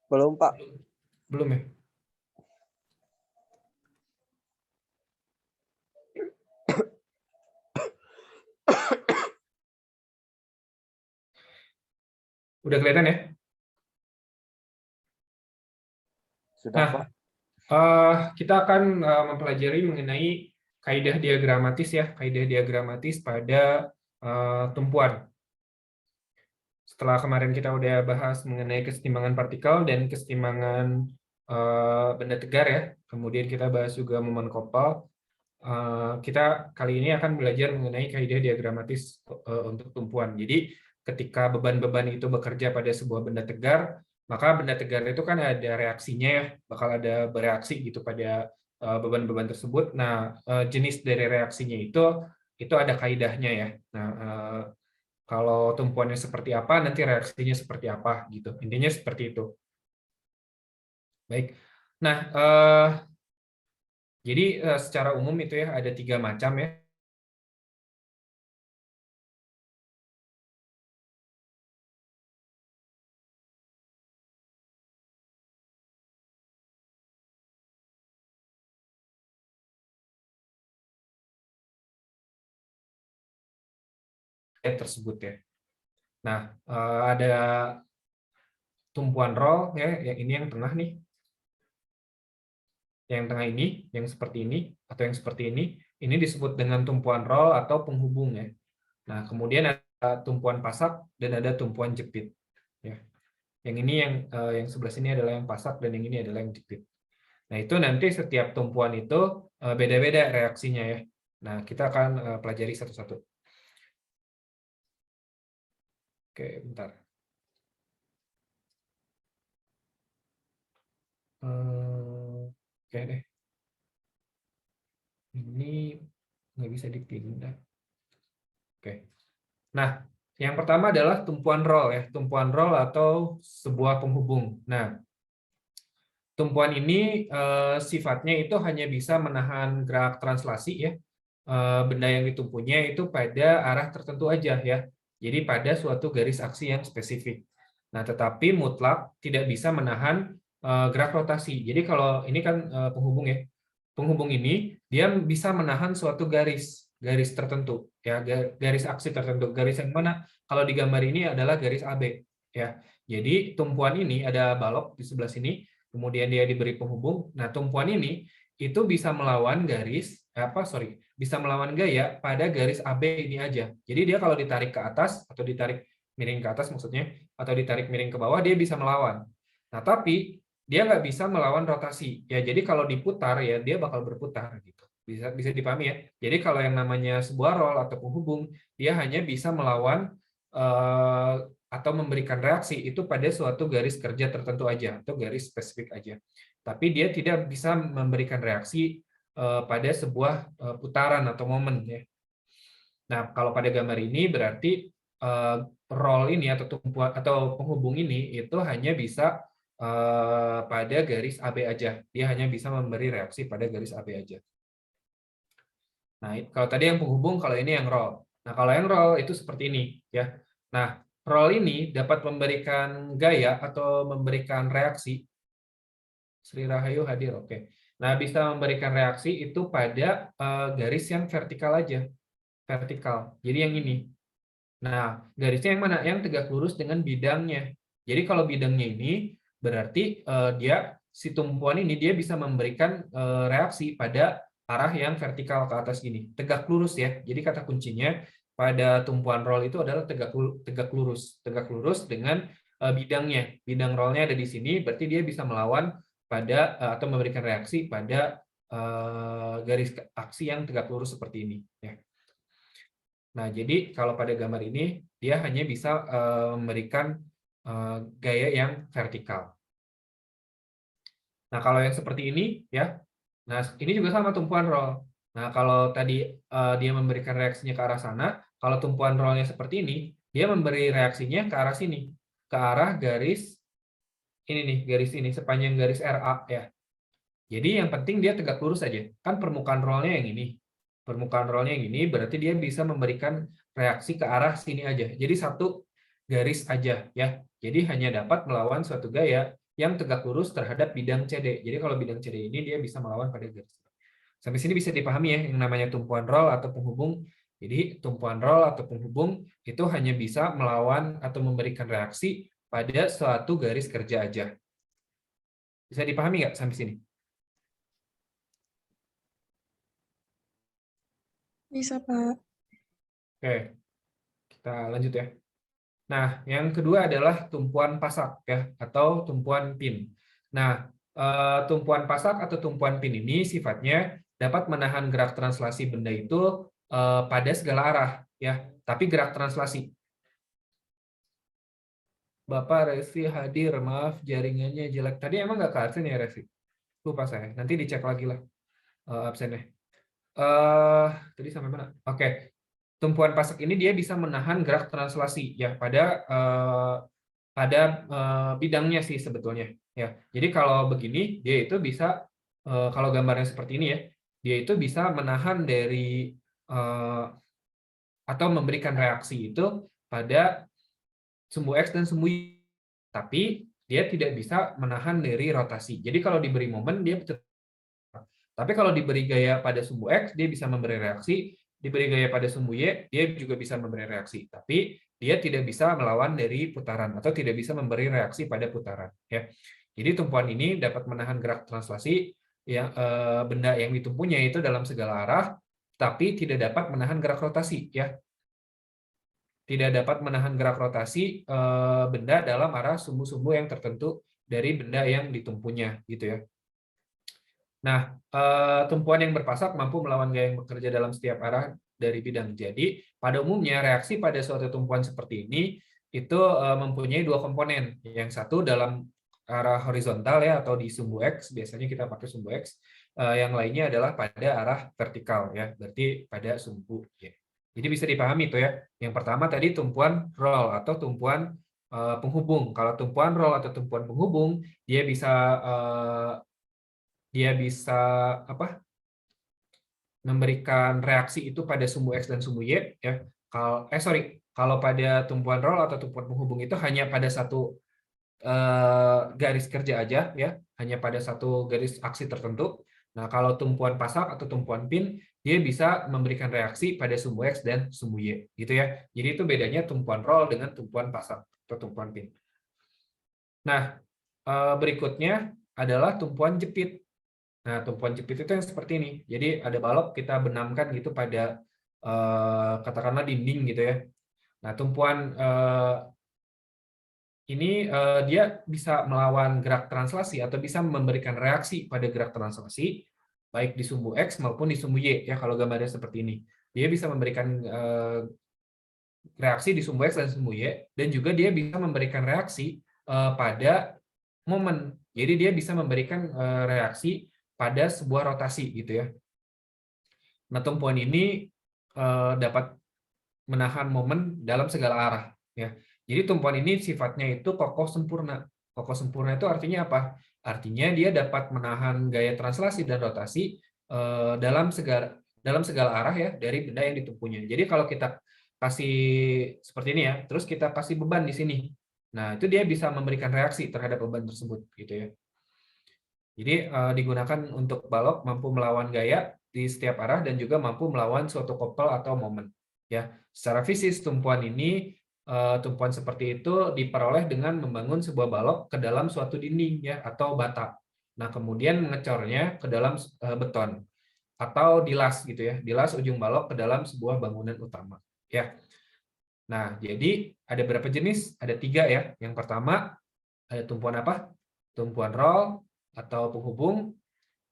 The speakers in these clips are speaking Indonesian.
Belum, Pak. Belum ya? Udah kelihatan ya? Sudah, Nah, Pak. kita akan mempelajari mengenai kaidah diagramatis ya, kaidah diagramatis pada tumpuan. Setelah kemarin kita udah bahas mengenai kesetimbangan partikel dan kesetimbangan benda tegar ya, kemudian kita bahas juga momen Koppel. Kita kali ini akan belajar mengenai kaidah diagramatis untuk tumpuan. Jadi ketika beban-beban itu bekerja pada sebuah benda tegar, maka benda tegar itu kan ada reaksinya ya, bakal ada bereaksi gitu pada beban-beban tersebut. Nah, jenis dari reaksinya itu ada kaidahnya ya. Nah, kalau tumpuannya seperti apa, nanti reaksinya seperti apa gitu. Intinya seperti itu. Baik. Nah, jadi secara umum itu ya ada 3 macam ya. Tersebut ya. Nah, ada tumpuan roll ya, yang ini yang tengah nih. Yang tengah ini, yang seperti ini atau yang seperti ini disebut dengan tumpuan roll atau penghubung ya. Nah, kemudian ada tumpuan pasak dan ada tumpuan jepit ya. Yang ini yang sebelah sini adalah yang pasak dan yang ini adalah yang jepit. Nah, itu nanti setiap tumpuan itu beda-beda reaksinya ya. Nah, kita akan pelajari satu-satu. Oke, bentar. Oke deh. Ini nggak bisa dipindah. Oke. Nah, yang pertama adalah tumpuan roll ya, tumpuan roll atau sebuah penghubung. Nah, tumpuan ini sifatnya itu hanya bisa menahan gerak translasi ya. Benda yang ditumpunya itu pada arah tertentu aja ya. Jadi pada suatu garis aksi yang spesifik. Nah, tetapi mutlak tidak bisa menahan gerak rotasi. Jadi kalau ini kan penghubung ya. Penghubung ini dia bisa menahan suatu garis tertentu ya, garis aksi tertentu. Garis yang mana? Kalau di gambar ini adalah garis AB ya. Jadi tumpuan ini ada balok di sebelah sini, kemudian dia diberi penghubung. Nah, tumpuan ini itu bisa melawan bisa melawan gaya pada garis AB ini aja. Jadi dia kalau ditarik ke atas atau ditarik miring ke atas maksudnya, atau ditarik miring ke bawah dia bisa melawan. Nah, tapi dia nggak bisa melawan rotasi ya. Jadi kalau diputar ya dia bakal berputar gitu. Bisa dipahami ya. Jadi kalau yang namanya sebuah roll atau penghubung, dia hanya bisa melawan atau memberikan reaksi itu pada suatu garis kerja tertentu aja atau garis spesifik aja. Tapi dia tidak bisa memberikan reaksi pada sebuah putaran atau momen ya. Nah, kalau pada gambar ini berarti roll ini atau tumpuan atau penghubung ini itu hanya bisa pada garis AB aja. Dia hanya bisa memberi reaksi pada garis AB aja. Nah, kalau tadi yang penghubung, kalau ini yang roll. Nah, kalau yang roll itu seperti ini ya. Nah, roll ini dapat memberikan gaya atau memberikan reaksi. Sri Rahayu hadir, oke. Nah, bisa memberikan reaksi itu pada garis yang vertikal aja. Vertikal. Jadi yang ini. Nah, garisnya yang mana? Yang tegak lurus dengan bidangnya. Jadi kalau bidangnya ini berarti si tumpuan ini dia bisa memberikan reaksi pada arah yang vertikal ke atas gini, tegak lurus ya. Jadi kata kuncinya pada tumpuan roll itu adalah tegak lurus dengan bidangnya. Bidang rollnya ada di sini, berarti dia bisa melawan pada atau memberikan reaksi pada garis aksi yang tegak lurus seperti ini. Ya. Nah, jadi kalau pada gambar ini, dia hanya bisa memberikan gaya yang vertikal. Nah, kalau yang seperti ini, ya, nah ini juga sama tumpuan roll. Nah, kalau tadi dia memberikan reaksinya ke arah sana, kalau tumpuan rollnya seperti ini, dia memberi reaksinya ke arah sini, ke arah garis ini nih, garis ini, sepanjang garis RA, ya. Jadi yang penting dia tegak lurus saja. Kan permukaan rollnya yang ini. Permukaan rollnya yang ini berarti dia bisa memberikan reaksi ke arah sini aja. Jadi satu garis aja ya. Jadi hanya dapat melawan suatu gaya yang tegak lurus terhadap bidang CD. Jadi kalau bidang CD ini dia bisa melawan pada garis. Sampai sini bisa dipahami ya yang namanya tumpuan roll atau penghubung. Jadi tumpuan roll atau penghubung itu hanya bisa melawan atau memberikan reaksi pada suatu garis kerja aja. Bisa dipahami nggak sampai sini? Bisa, Pak. Oke, kita lanjut ya. Nah, yang kedua adalah tumpuan pasak ya atau tumpuan pin. Nah, tumpuan pasak atau tumpuan pin ini sifatnya dapat menahan gerak translasi benda itu pada segala arah ya, tapi gerak translasi. Bapak Resi hadir, maaf jaringannya jelek. Tadi emang nggak ke absen ya Resi? Lupa saya. Nanti dicek lagi lah absennya. Tadi sampai mana? Oke. Tumpuan pasak ini dia bisa menahan gerak translasi ya pada bidangnya sih sebetulnya ya. Jadi kalau begini dia itu bisa kalau gambarnya seperti ini ya, dia itu bisa menahan dari atau memberikan reaksi itu pada sumbu X dan sumbu Y, tapi dia tidak bisa menahan dari rotasi. Jadi kalau diberi momen dia tapi kalau diberi gaya pada sumbu X, dia bisa memberi reaksi. Diberi gaya pada sumbu Y, dia juga bisa memberi reaksi. Tapi dia tidak bisa melawan dari putaran atau tidak bisa memberi reaksi pada putaran. Ya. Jadi tumpuan ini dapat menahan gerak translasi yang benda yang ditumpunya itu dalam segala arah, tapi tidak dapat menahan gerak rotasi. Ya. Tidak dapat menahan gerak rotasi benda dalam arah sumbu-sumbu yang tertentu dari benda yang ditumpunya. Gitu ya. Nah, tumpuan yang berpasak mampu melawan gaya yang bekerja dalam setiap arah dari bidang. Jadi, pada umumnya reaksi pada suatu tumpuan seperti ini itu mempunyai dua komponen. Yang satu dalam arah horizontal ya atau di sumbu X, biasanya kita pakai sumbu X. Yang lainnya adalah pada arah vertikal ya, berarti pada sumbu Y. Jadi bisa dipahami itu ya. Yang pertama tadi tumpuan roll atau tumpuan penghubung. Kalau tumpuan roll atau tumpuan penghubung, dia bisa apa memberikan reaksi itu pada sumbu X dan sumbu Y ya. Kalau pada tumpuan roll atau tumpuan penghubung itu hanya pada satu garis kerja aja ya, hanya pada satu garis aksi tertentu. Nah, kalau tumpuan pasak atau tumpuan pin dia bisa memberikan reaksi pada sumbu X dan sumbu Y gitu ya. Jadi itu bedanya tumpuan roll dengan tumpuan pasak atau tumpuan pin. Nah, berikutnya adalah tumpuan jepit. Nah, tumpuan jepit itu yang seperti ini. Jadi ada balok kita benamkan gitu pada katakanlah dinding gitu ya. Nah, tumpuan ini dia bisa melawan gerak translasi atau bisa memberikan reaksi pada gerak translasi baik di sumbu X maupun di sumbu Y ya kalau gambarnya seperti ini. Dia bisa memberikan reaksi di sumbu X dan sumbu Y dan juga dia bisa memberikan reaksi pada momen. Jadi dia bisa memberikan reaksi pada sebuah rotasi gitu ya. Nah, tumpuan ini dapat menahan momen dalam segala arah ya. Jadi tumpuan ini sifatnya itu kokoh sempurna. Kokoh sempurna itu artinya apa? Artinya dia dapat menahan gaya translasi dan rotasi dalam segala arah ya dari benda yang ditumpunya. Jadi kalau kita kasih seperti ini ya, terus kita kasih beban di sini. Nah, itu dia bisa memberikan reaksi terhadap beban tersebut gitu ya. Jadi digunakan untuk balok mampu melawan gaya di setiap arah dan juga mampu melawan suatu kopel atau momen. Ya, secara fisik tumpuan seperti itu diperoleh dengan membangun sebuah balok ke dalam suatu dinding ya atau bata. Nah, kemudian mengecornya ke dalam beton atau dilas gitu ya. Dilas ujung balok ke dalam sebuah bangunan utama. Ya. Nah, jadi ada berapa jenis? Ada 3 ya. Yang pertama ada tumpuan apa? Tumpuan roll atau penghubung.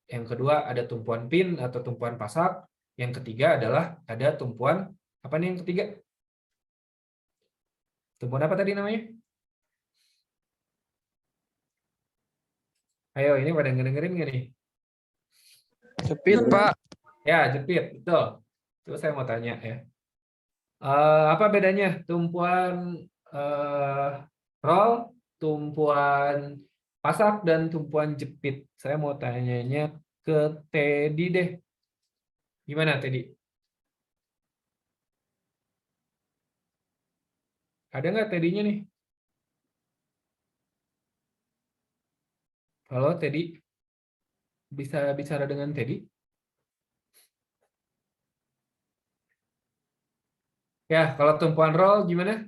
Yang kedua ada tumpuan pin atau tumpuan pasak. Yang ketiga adalah ada tumpuan apa nih yang ketiga? Tumpuan apa tadi namanya? Ayo, ini pada ngedengerin nggak nih? Jepit, Pak. Ya, jepit, betul. Terus saya mau tanya ya. Apa bedanya tumpuan roll, tumpuan pasak, dan tumpuan jepit? Saya mau tanyanya ke Teddy deh. Gimana, Teddy? Ada nggak Teddy-nya nih? Halo Teddy, bisa bicara dengan Teddy? Ya, kalau tumpuan roll gimana?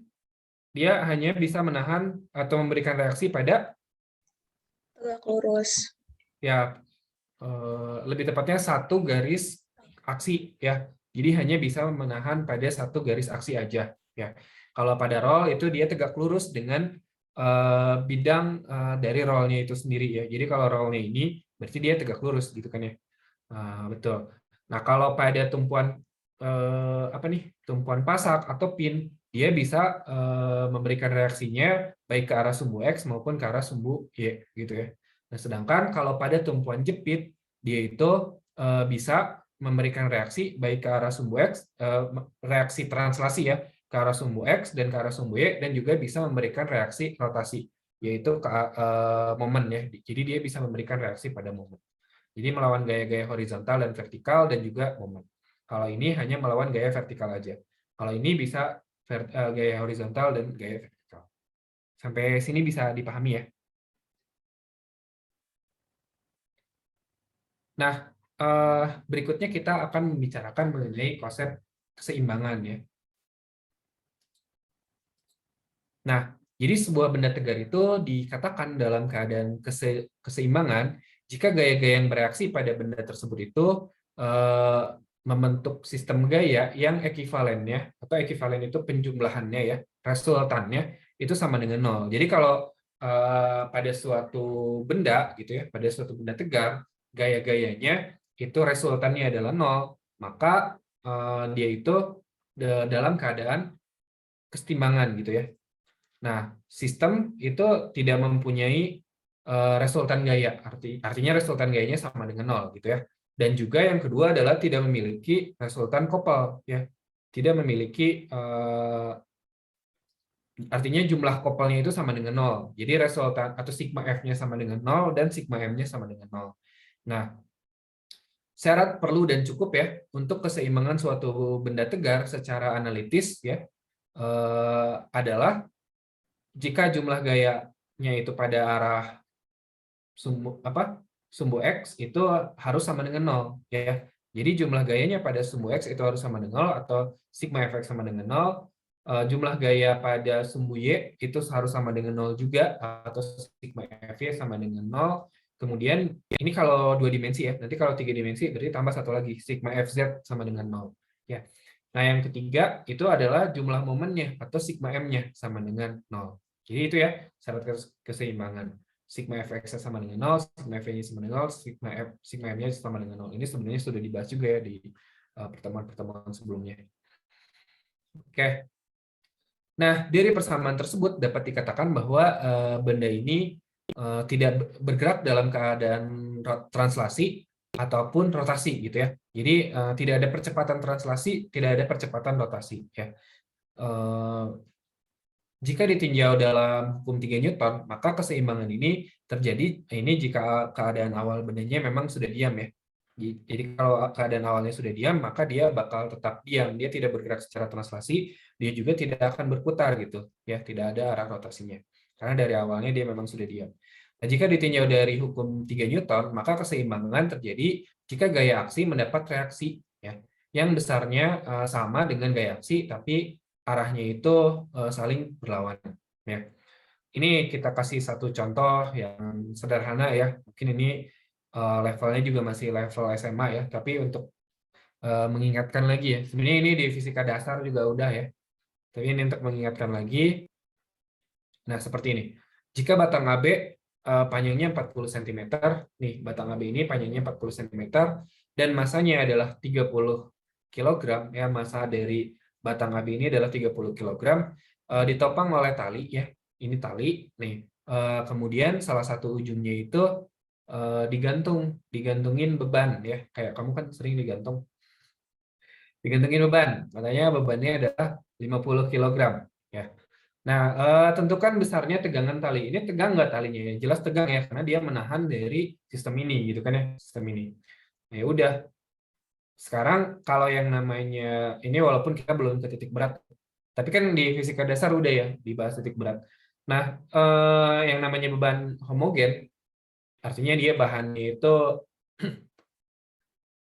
Dia hanya bisa menahan atau memberikan reaksi pada Tegak lurus. ya lebih tepatnya satu garis aksi ya. Jadi hanya bisa menahan pada satu garis aksi aja ya. Kalau pada roll itu dia tegak lurus dengan bidang dari rollnya itu sendiri ya. Jadi kalau rollnya ini berarti dia tegak lurus gitu kan ya. Betul. Nah, kalau pada tumpuan apa nih? Tumpuan pasak atau pin, dia bisa memberikan reaksinya baik ke arah sumbu X maupun ke arah sumbu Y gitu ya. Nah, sedangkan kalau pada tumpuan jepit, dia itu bisa memberikan reaksi baik ke arah sumbu X, reaksi translasi ya, ke arah sumbu X dan ke arah sumbu Y, dan juga bisa memberikan reaksi rotasi, yaitu ke momen ya. Jadi dia bisa memberikan reaksi pada momen. Jadi melawan gaya-gaya horizontal dan vertikal dan juga momen. Kalau ini hanya melawan gaya vertikal aja. Kalau ini bisa gaya horizontal dan gaya vertikal. Sampai sini bisa dipahami ya. Nah, berikutnya kita akan membicarakan mengenai konsep keseimbangan ya. Nah, jadi sebuah benda tegar itu dikatakan dalam keadaan keseimbangan jika gaya-gaya yang bereaksi pada benda tersebut itu membentuk sistem gaya yang ekivalennya, atau ekivalen itu penjumlahannya ya, resultannya itu sama dengan nol. Jadi kalau pada suatu benda gitu ya, pada suatu benda tegar, gaya-gayanya itu resultannya adalah nol, maka dia itu dalam keadaan keseimbangan gitu ya. Nah, sistem itu tidak mempunyai resultan gaya, artinya resultan gayanya sama dengan nol gitu ya. Dan juga yang kedua adalah tidak memiliki resultan kopel ya, tidak memiliki artinya jumlah kopelnya itu sama dengan nol. Jadi resultan atau sigma F-nya sama dengan nol dan sigma M-nya sama dengan nol. Nah, syarat perlu dan cukup ya untuk keseimbangan suatu benda tegar secara analitis ya adalah jika jumlah gayanya itu pada arah sumbu X itu harus sama dengan nol ya. Jadi jumlah gayanya pada sumbu X itu harus sama dengan nol, atau sigma Fx sama dengan nol. Jumlah gaya pada sumbu Y itu harus sama dengan nol juga, atau sigma Fy sama dengan nol. Kemudian ini kalau 2 dimensi ya. Nanti kalau 3 dimensi berarti tambah satu lagi, sigma Fz sama dengan nol ya. Nah, yang ketiga itu adalah jumlah momennya atau sigma M-nya sama dengan nol. Jadi itu ya syarat keseimbangan. Sigma Fx sama dengan 0, sigma F-nya sama dengan 0, sigma M-nya sama dengan 0. Ini sebenarnya sudah dibahas juga ya di pertemuan-pertemuan sebelumnya. Oke. Nah, dari persamaan tersebut dapat dikatakan bahwa benda ini tidak bergerak dalam keadaan translasi ataupun rotasi gitu ya. Jadi tidak ada percepatan translasi, tidak ada percepatan rotasi ya. Jika ditinjau dalam hukum 3 Newton, maka keseimbangan ini terjadi jika keadaan awal bendanya memang sudah diam ya. Jadi kalau keadaan awalnya sudah diam, maka dia bakal tetap diam. Dia tidak bergerak secara translasi, dia juga tidak akan berputar gitu ya, tidak ada arah rotasinya. Karena dari awalnya dia memang sudah diam. Nah, jika ditinjau dari hukum 3 Newton, maka keseimbangan terjadi jika gaya aksi mendapat reaksi ya, yang besarnya sama dengan gaya aksi tapi arahnya itu saling berlawanan ya. Ini kita kasih satu contoh yang sederhana ya. Mungkin ini levelnya juga masih level SMA ya, tapi untuk mengingatkan lagi ya. Sebenarnya ini di fisika dasar juga udah ya. Tapi ini untuk mengingatkan lagi. Nah, seperti ini. Jika batang AB panjangnya 40 cm, nih batang AB ini panjangnya 40 cm dan masanya adalah 30 kg ya, masa dari batang AB ini adalah 30 kg, ditopang oleh tali ya. Ini tali nih. Kemudian salah satu ujungnya itu digantungin beban ya. Kayak kamu kan sering digantungin beban. Katanya bebannya adalah 50 kg ya. Nah, tentukan besarnya tegangan tali. Ini tegang nggak talinya ya? Jelas tegang ya, karena dia menahan dari sistem ini gitu kan ya, sistem ini. Nah, ya udah. Sekarang kalau yang namanya ini walaupun kita belum ke titik berat, tapi kan di fisika dasar udah ya dibahas titik berat. Nah, yang namanya beban homogen Artinya dia bahannya itu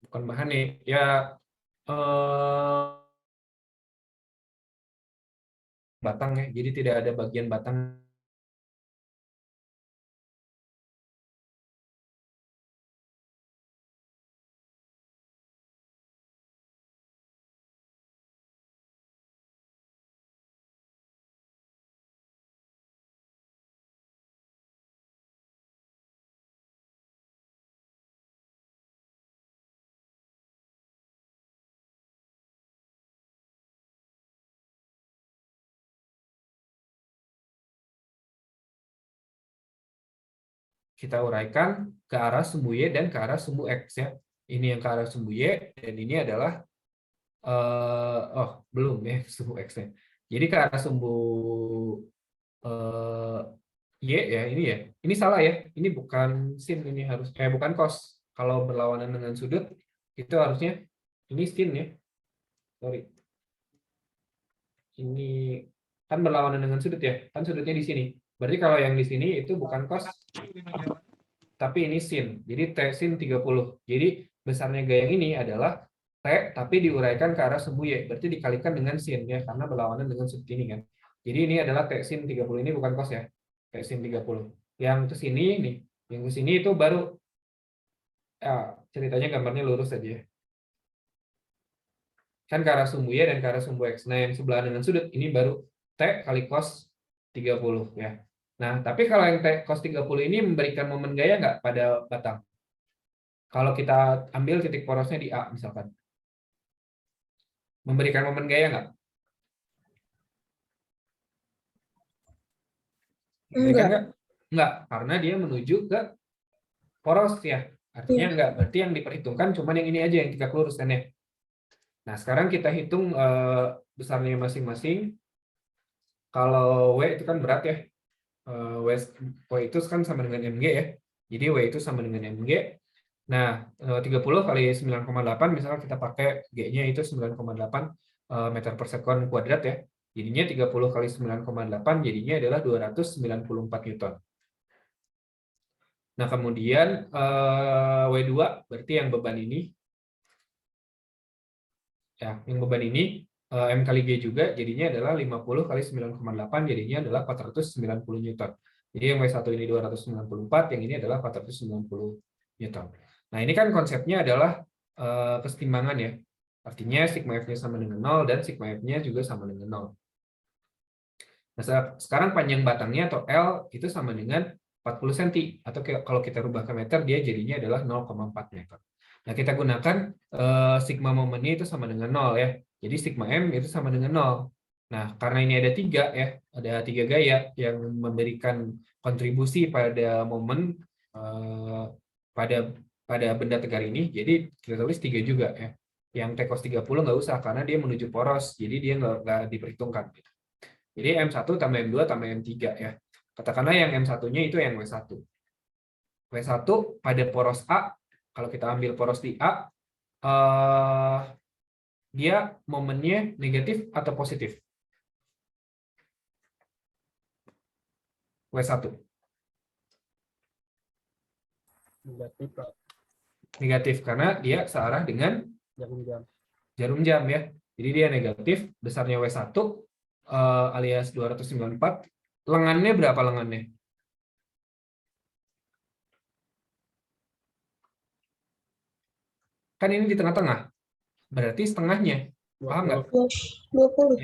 bukan bahan nih, ya batang ya. Jadi tidak ada bagian batang. Kita uraikan ke arah sumbu Y dan ke arah sumbu X ya. Ini yang ke arah sumbu Y dan ini adalah belum ya sumbu X-nya. Jadi ke arah sumbu Y ya ini ya. Ini salah ya. Ini bukan sin, ini harus bukan cos. Kalau berlawanan dengan sudut itu harusnya ini sin ya. Sorry. Ini kan berlawanan dengan sudut ya. Kan sudutnya di sini. Berarti kalau yang di sini itu bukan cos tapi ini sin. Jadi T sin 30. Jadi besarnya gaya yang ini adalah T tapi diuraikan ke arah sumbu Y. Berarti dikalikan dengan sin ya karena berlawanan dengan sudut ini kan. Jadi ini adalah T sin 30 ini bukan cos ya. T sin 30. Yang ke sini nih, yang ke sini itu baru ceritanya gambarnya lurus saja ya. Kan ke arah sumbu Y dan ke arah sumbu X. Nah, yang sebelah dengan sudut ini baru T kali cos 30 ya. Nah, tapi kalau yang cos 30 ini memberikan momen gaya nggak pada batang? Kalau kita ambil titik porosnya di A misalkan. Memberikan momen gaya nggak? Memberikan nggak? Nggak, karena dia menuju ke poros ya. Artinya nggak, berarti yang diperhitungkan cuma yang ini aja, yang tegak lurus kan ya. Nah, sekarang kita hitung besarnya masing-masing. Kalau W itu kan berat ya. W itu kan sama dengan MG ya. Jadi W itu sama dengan MG. Nah, 30 kali 9,8 misalnya kita pakai G-nya itu 9,8 meter per sekon kuadrat ya. Jadinya 30 kali 9,8 jadinya adalah 294 Newton. Nah, kemudian W2 berarti yang beban ini. Ya, yang beban ini M kali G juga jadinya adalah 50 kali 9,8 jadinya adalah 490 Newton. Jadi yang W1 ini 294, yang ini adalah 490 Newton. Nah, ini kan konsepnya adalah kesetimbangan ya. Artinya sigma F-nya sama dengan 0 dan sigma F-nya juga sama dengan 0. Nah, sekarang panjang batangnya atau L itu sama dengan 40 cm. Atau kalau kita rubah ke meter, dia jadinya adalah 0,4 meter. Nah, kita gunakan sigma momennya itu sama dengan 0 ya. Jadi sigma M itu sama dengan 0. Nah, karena ini ada 3 ya, ada 3 gaya yang memberikan kontribusi pada momen pada benda tegar ini, jadi kita tulis 3 juga ya. Yang T cos 30 nggak usah karena dia menuju poros, jadi dia nggak diperhitungkan. Jadi M1 tambah M2 tambah M3 ya. Katakanlah yang M1-nya itu yang W1. W1 pada poros A, kalau kita ambil poros di A, dia momennya negatif atau positif? W1. Negatif, Pak. Negatif, karena dia searah dengan jarum jam ya. Jadi dia negatif, besarnya W1 alias 294. Lengannya berapa lengannya? Kan ini di tengah-tengah. Berarti setengahnya. Paham nggak? 20.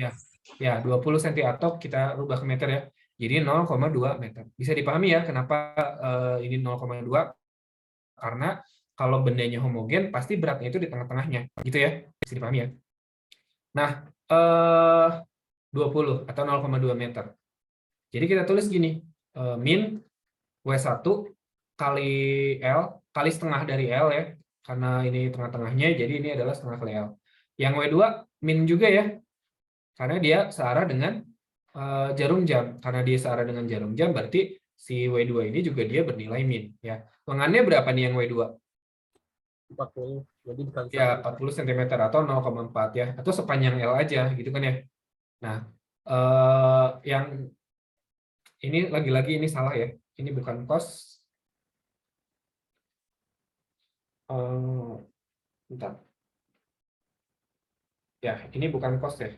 Ya, 20 cm atau kita rubah ke meter ya. Jadi 0,2 meter. Bisa dipahami ya kenapa ini 0,2? Karena kalau bendanya homogen, pasti beratnya itu di tengah-tengahnya. Gitu ya. Bisa dipahami ya. Nah, 20 atau 0,2 meter. Jadi kita tulis gini, min W1 kali L, kali setengah dari L ya. Karena ini tengah-tengahnya, jadi ini adalah setengah kali L. Yang W2 min juga ya, karena dia searah dengan jarum jam. Karena dia searah dengan jarum jam, berarti si W2 ini juga dia bernilai min. Ya. Lengannya berapa nih yang W2? 40. Jadi dikali Ya, 40 cm atau 0,4 ya. Atau sepanjang L aja, gitu kan ya. Nah, yang ini lagi-lagi ini salah ya. Ini bukan cos. Bentar. Ya, ini bukan cos ya.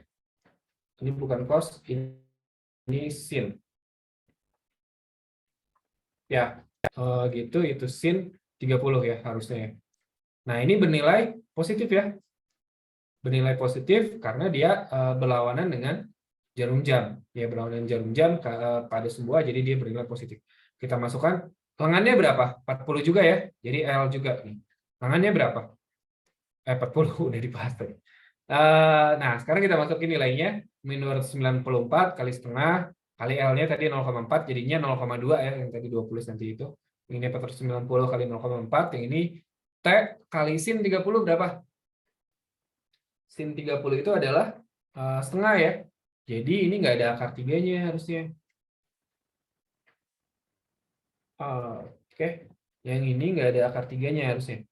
Ini bukan cos, ini sin. Ya, gitu, itu sin 30 ya harusnya ya. Nah, ini bernilai positif ya. Bernilai positif karena dia berlawanan dengan jarum jam. Ya, berlawanan jarum jam pada sebuah, jadi dia bernilai positif. Kita masukkan, lengannya berapa? 40 juga ya. Jadi L juga nih. Lengannya berapa? 40 udah dibahas tadi. Nah, sekarang kita masukin nilainya. Min 294 kali setengah kali L-nya tadi 0,4 jadinya 0,2 ya, yang tadi 20 nanti itu. Ini 490 kali 0,4, yang ini T kali sin 30 berapa? Sin 30 itu adalah setengah ya. Jadi ini nggak ada akar tiganya harusnya. Oke. Yang ini nggak ada akar tiganya harusnya.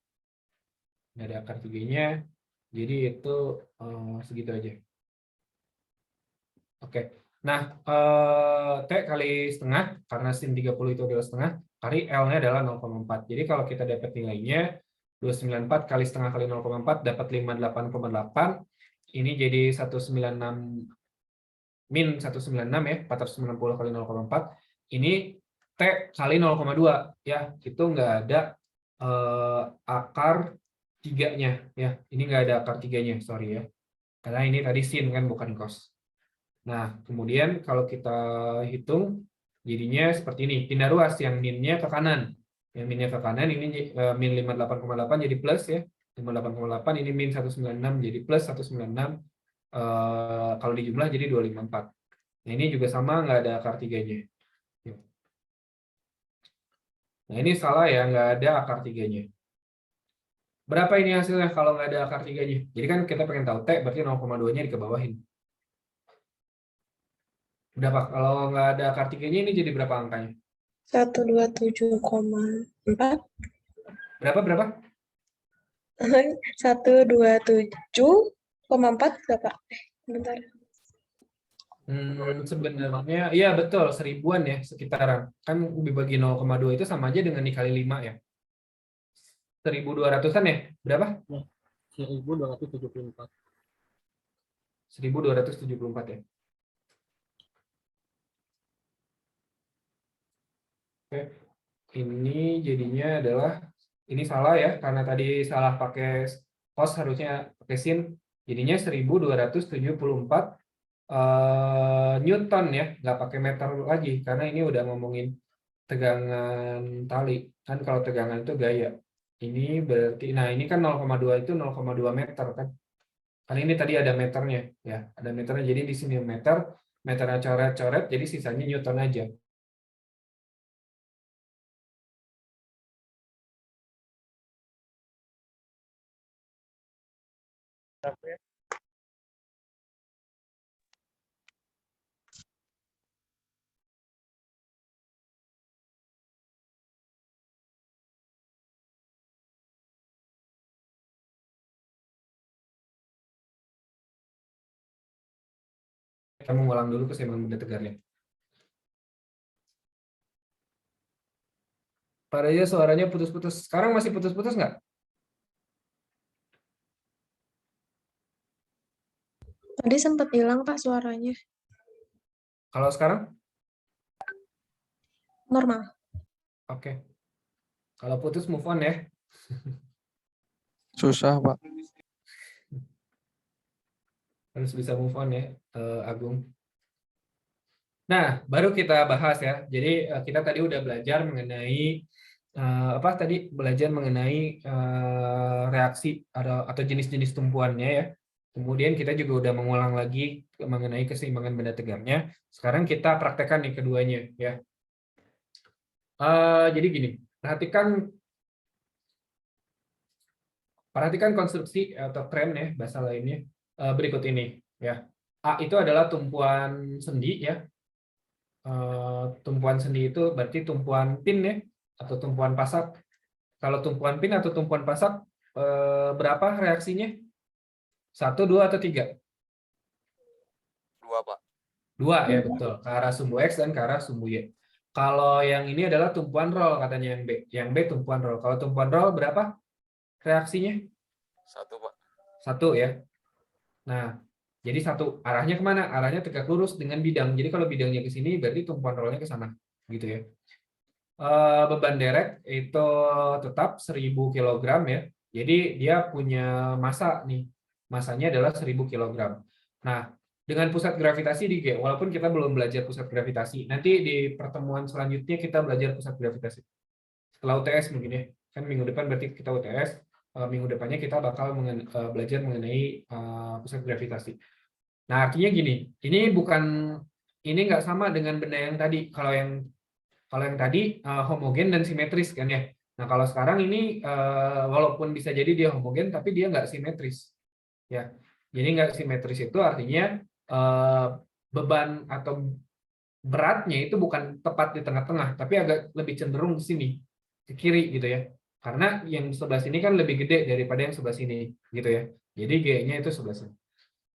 Nggak ada akar tiganya. Jadi itu segitu aja. Oke. Nah, T kali setengah, karena sin 30 itu adalah setengah, kali L-nya adalah 0,4. Jadi kalau kita dapat nilainya, 294 kali setengah kali 0,4 dapat 58,8. Ini jadi 196 min 196 ya, 490 kali 0,4. Ini T kali 0,2 ya, itu nggak ada akar tiganya ya. Ini nggak ada akar tiganya, sorry ya. Karena ini tadi sin kan, bukan cos. Nah, kemudian kalau kita hitung, jadinya seperti ini. Pindah ruas, yang minnya ke kanan. Yang minnya ke kanan, ini min 58,8 jadi plus ya. 58,8, ini min 196 jadi plus 196. Kalau dijumlah jadi 254. Nah, ini juga sama, nggak ada akar tiganya. Nah, ini salah ya, nggak ada akar tiganya. Berapa ini hasilnya kalau nggak ada akar tiganya? Jadi kan kita pengen tahu T, berarti 0,2-nya dikebawahin. Berapa? Kalau nggak ada akar tiganya ini jadi berapa angkanya? 127,4. Berapa? 127,4 berapa? Bentar. Sebenarnya, iya betul, 1000-an ya sekitaran. Kan dibagi 0,2 itu sama aja dengan dikali 5 ya. 1200-an ya? Berapa? 1274. 1274 ya. Oke. Ini jadinya adalah, ini salah ya, karena tadi salah pakai cos, harusnya pakai sin. Jadinya 1274 Newton ya, nggak pakai meter lagi, karena ini udah ngomongin tegangan tali. Kan kalau tegangan itu gaya. Ini berarti, nah ini kan 0,2 itu 0,2 meter kan. Kan ini tadi ada meternya ya, ada meternya. Jadi di sini meternya coret-coret, jadi sisanya Newton aja. Kita mengulang dulu keseimbangan benda tegarnya. Pak Reza, suaranya putus-putus. Sekarang masih putus-putus nggak? Tadi sempat hilang Pak suaranya. Kalau sekarang? Normal. Oke. Kalau putus move on ya. Susah, Pak. Harus bisa move on ya, Agung. Nah, baru kita bahas ya. Jadi kita tadi udah belajar mengenai belajar mengenai reaksi atau jenis-jenis tumpuannya ya. Kemudian kita juga udah mengulang lagi mengenai keseimbangan benda tegaknya. Sekarang kita praktekkan nih keduanya ya. Jadi gini, perhatikan konstruksi atau tren ya, bahasa lainnya berikut ini ya. A itu adalah tumpuan sendi ya. Tumpuan sendi itu berarti tumpuan pin ya, atau tumpuan pasak. Kalau tumpuan pin atau tumpuan pasak berapa reaksinya? 1, 2, atau 3? 2, Pak. 2 ya, betul. Ke arah sumbu X dan ke arah sumbu Y. Kalau yang ini adalah tumpuan roll katanya yang B. Yang B tumpuan roll. Kalau tumpuan roll berapa? reaksinya? 1, Pak. 1 ya. Nah, jadi 1 arahnya kemana? Arahnya tegak lurus dengan bidang. Jadi kalau bidangnya ke sini, berarti tumpuan rollnya ke sana, gitu ya. Beban derek itu tetap 1000 kg ya. Jadi dia punya massa nih. Massanya adalah 1000 kg. Nah, dengan pusat gravitasi di G, walaupun kita belum belajar pusat gravitasi, nanti di pertemuan selanjutnya kita belajar pusat gravitasi. Setelah UTS mungkin ya. Kan minggu depan berarti kita UTS, minggu depannya kita bakal belajar mengenai pusat gravitasi. Nah, artinya gini, ini nggak sama dengan benda yang tadi. Kalau yang tadi homogen dan simetris kan ya. Nah, kalau sekarang ini walaupun bisa jadi dia homogen, tapi dia nggak simetris. Ya, jadi nggak simetris itu artinya beban atau beratnya itu bukan tepat di tengah-tengah, tapi agak lebih cenderung ke sini, ke kiri gitu ya. Karena yang sebelah sini kan lebih gede daripada yang sebelah sini, gitu ya. Jadi G-nya itu sebelah sini.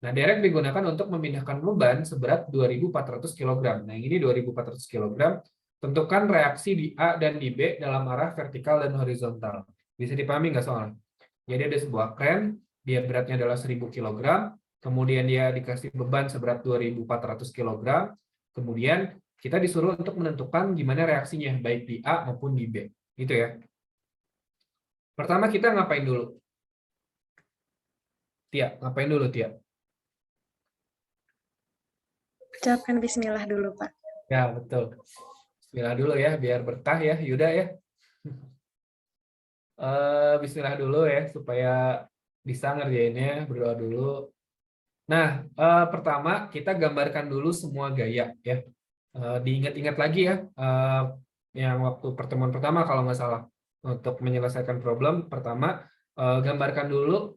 Nah, derek digunakan untuk memindahkan beban seberat 2.400 kg. Nah, ini 2.400 kg. Tentukan reaksi di A dan di B dalam arah vertikal dan horizontal. Bisa dipahami nggak soalnya? Jadi ada sebuah kren, dia beratnya adalah 1000 kg, kemudian dia dikasih beban seberat 2.400 kg, kemudian kita disuruh untuk menentukan gimana reaksinya, baik di A maupun di B. Gitu ya. Pertama kita ngapain dulu? Tia, ngapain dulu Tia? Ucapkan bismillah dulu, Pak. Ya, betul. Bismillah dulu ya, biar berkah ya, Yuda ya. Bismillah dulu ya, supaya bisa ngerjainnya, berdoa dulu. Nah, pertama kita gambarkan dulu semua gaya ya. Diingat-ingat lagi ya, yang waktu pertemuan pertama kalau nggak salah. Untuk menyelesaikan problem, pertama gambarkan dulu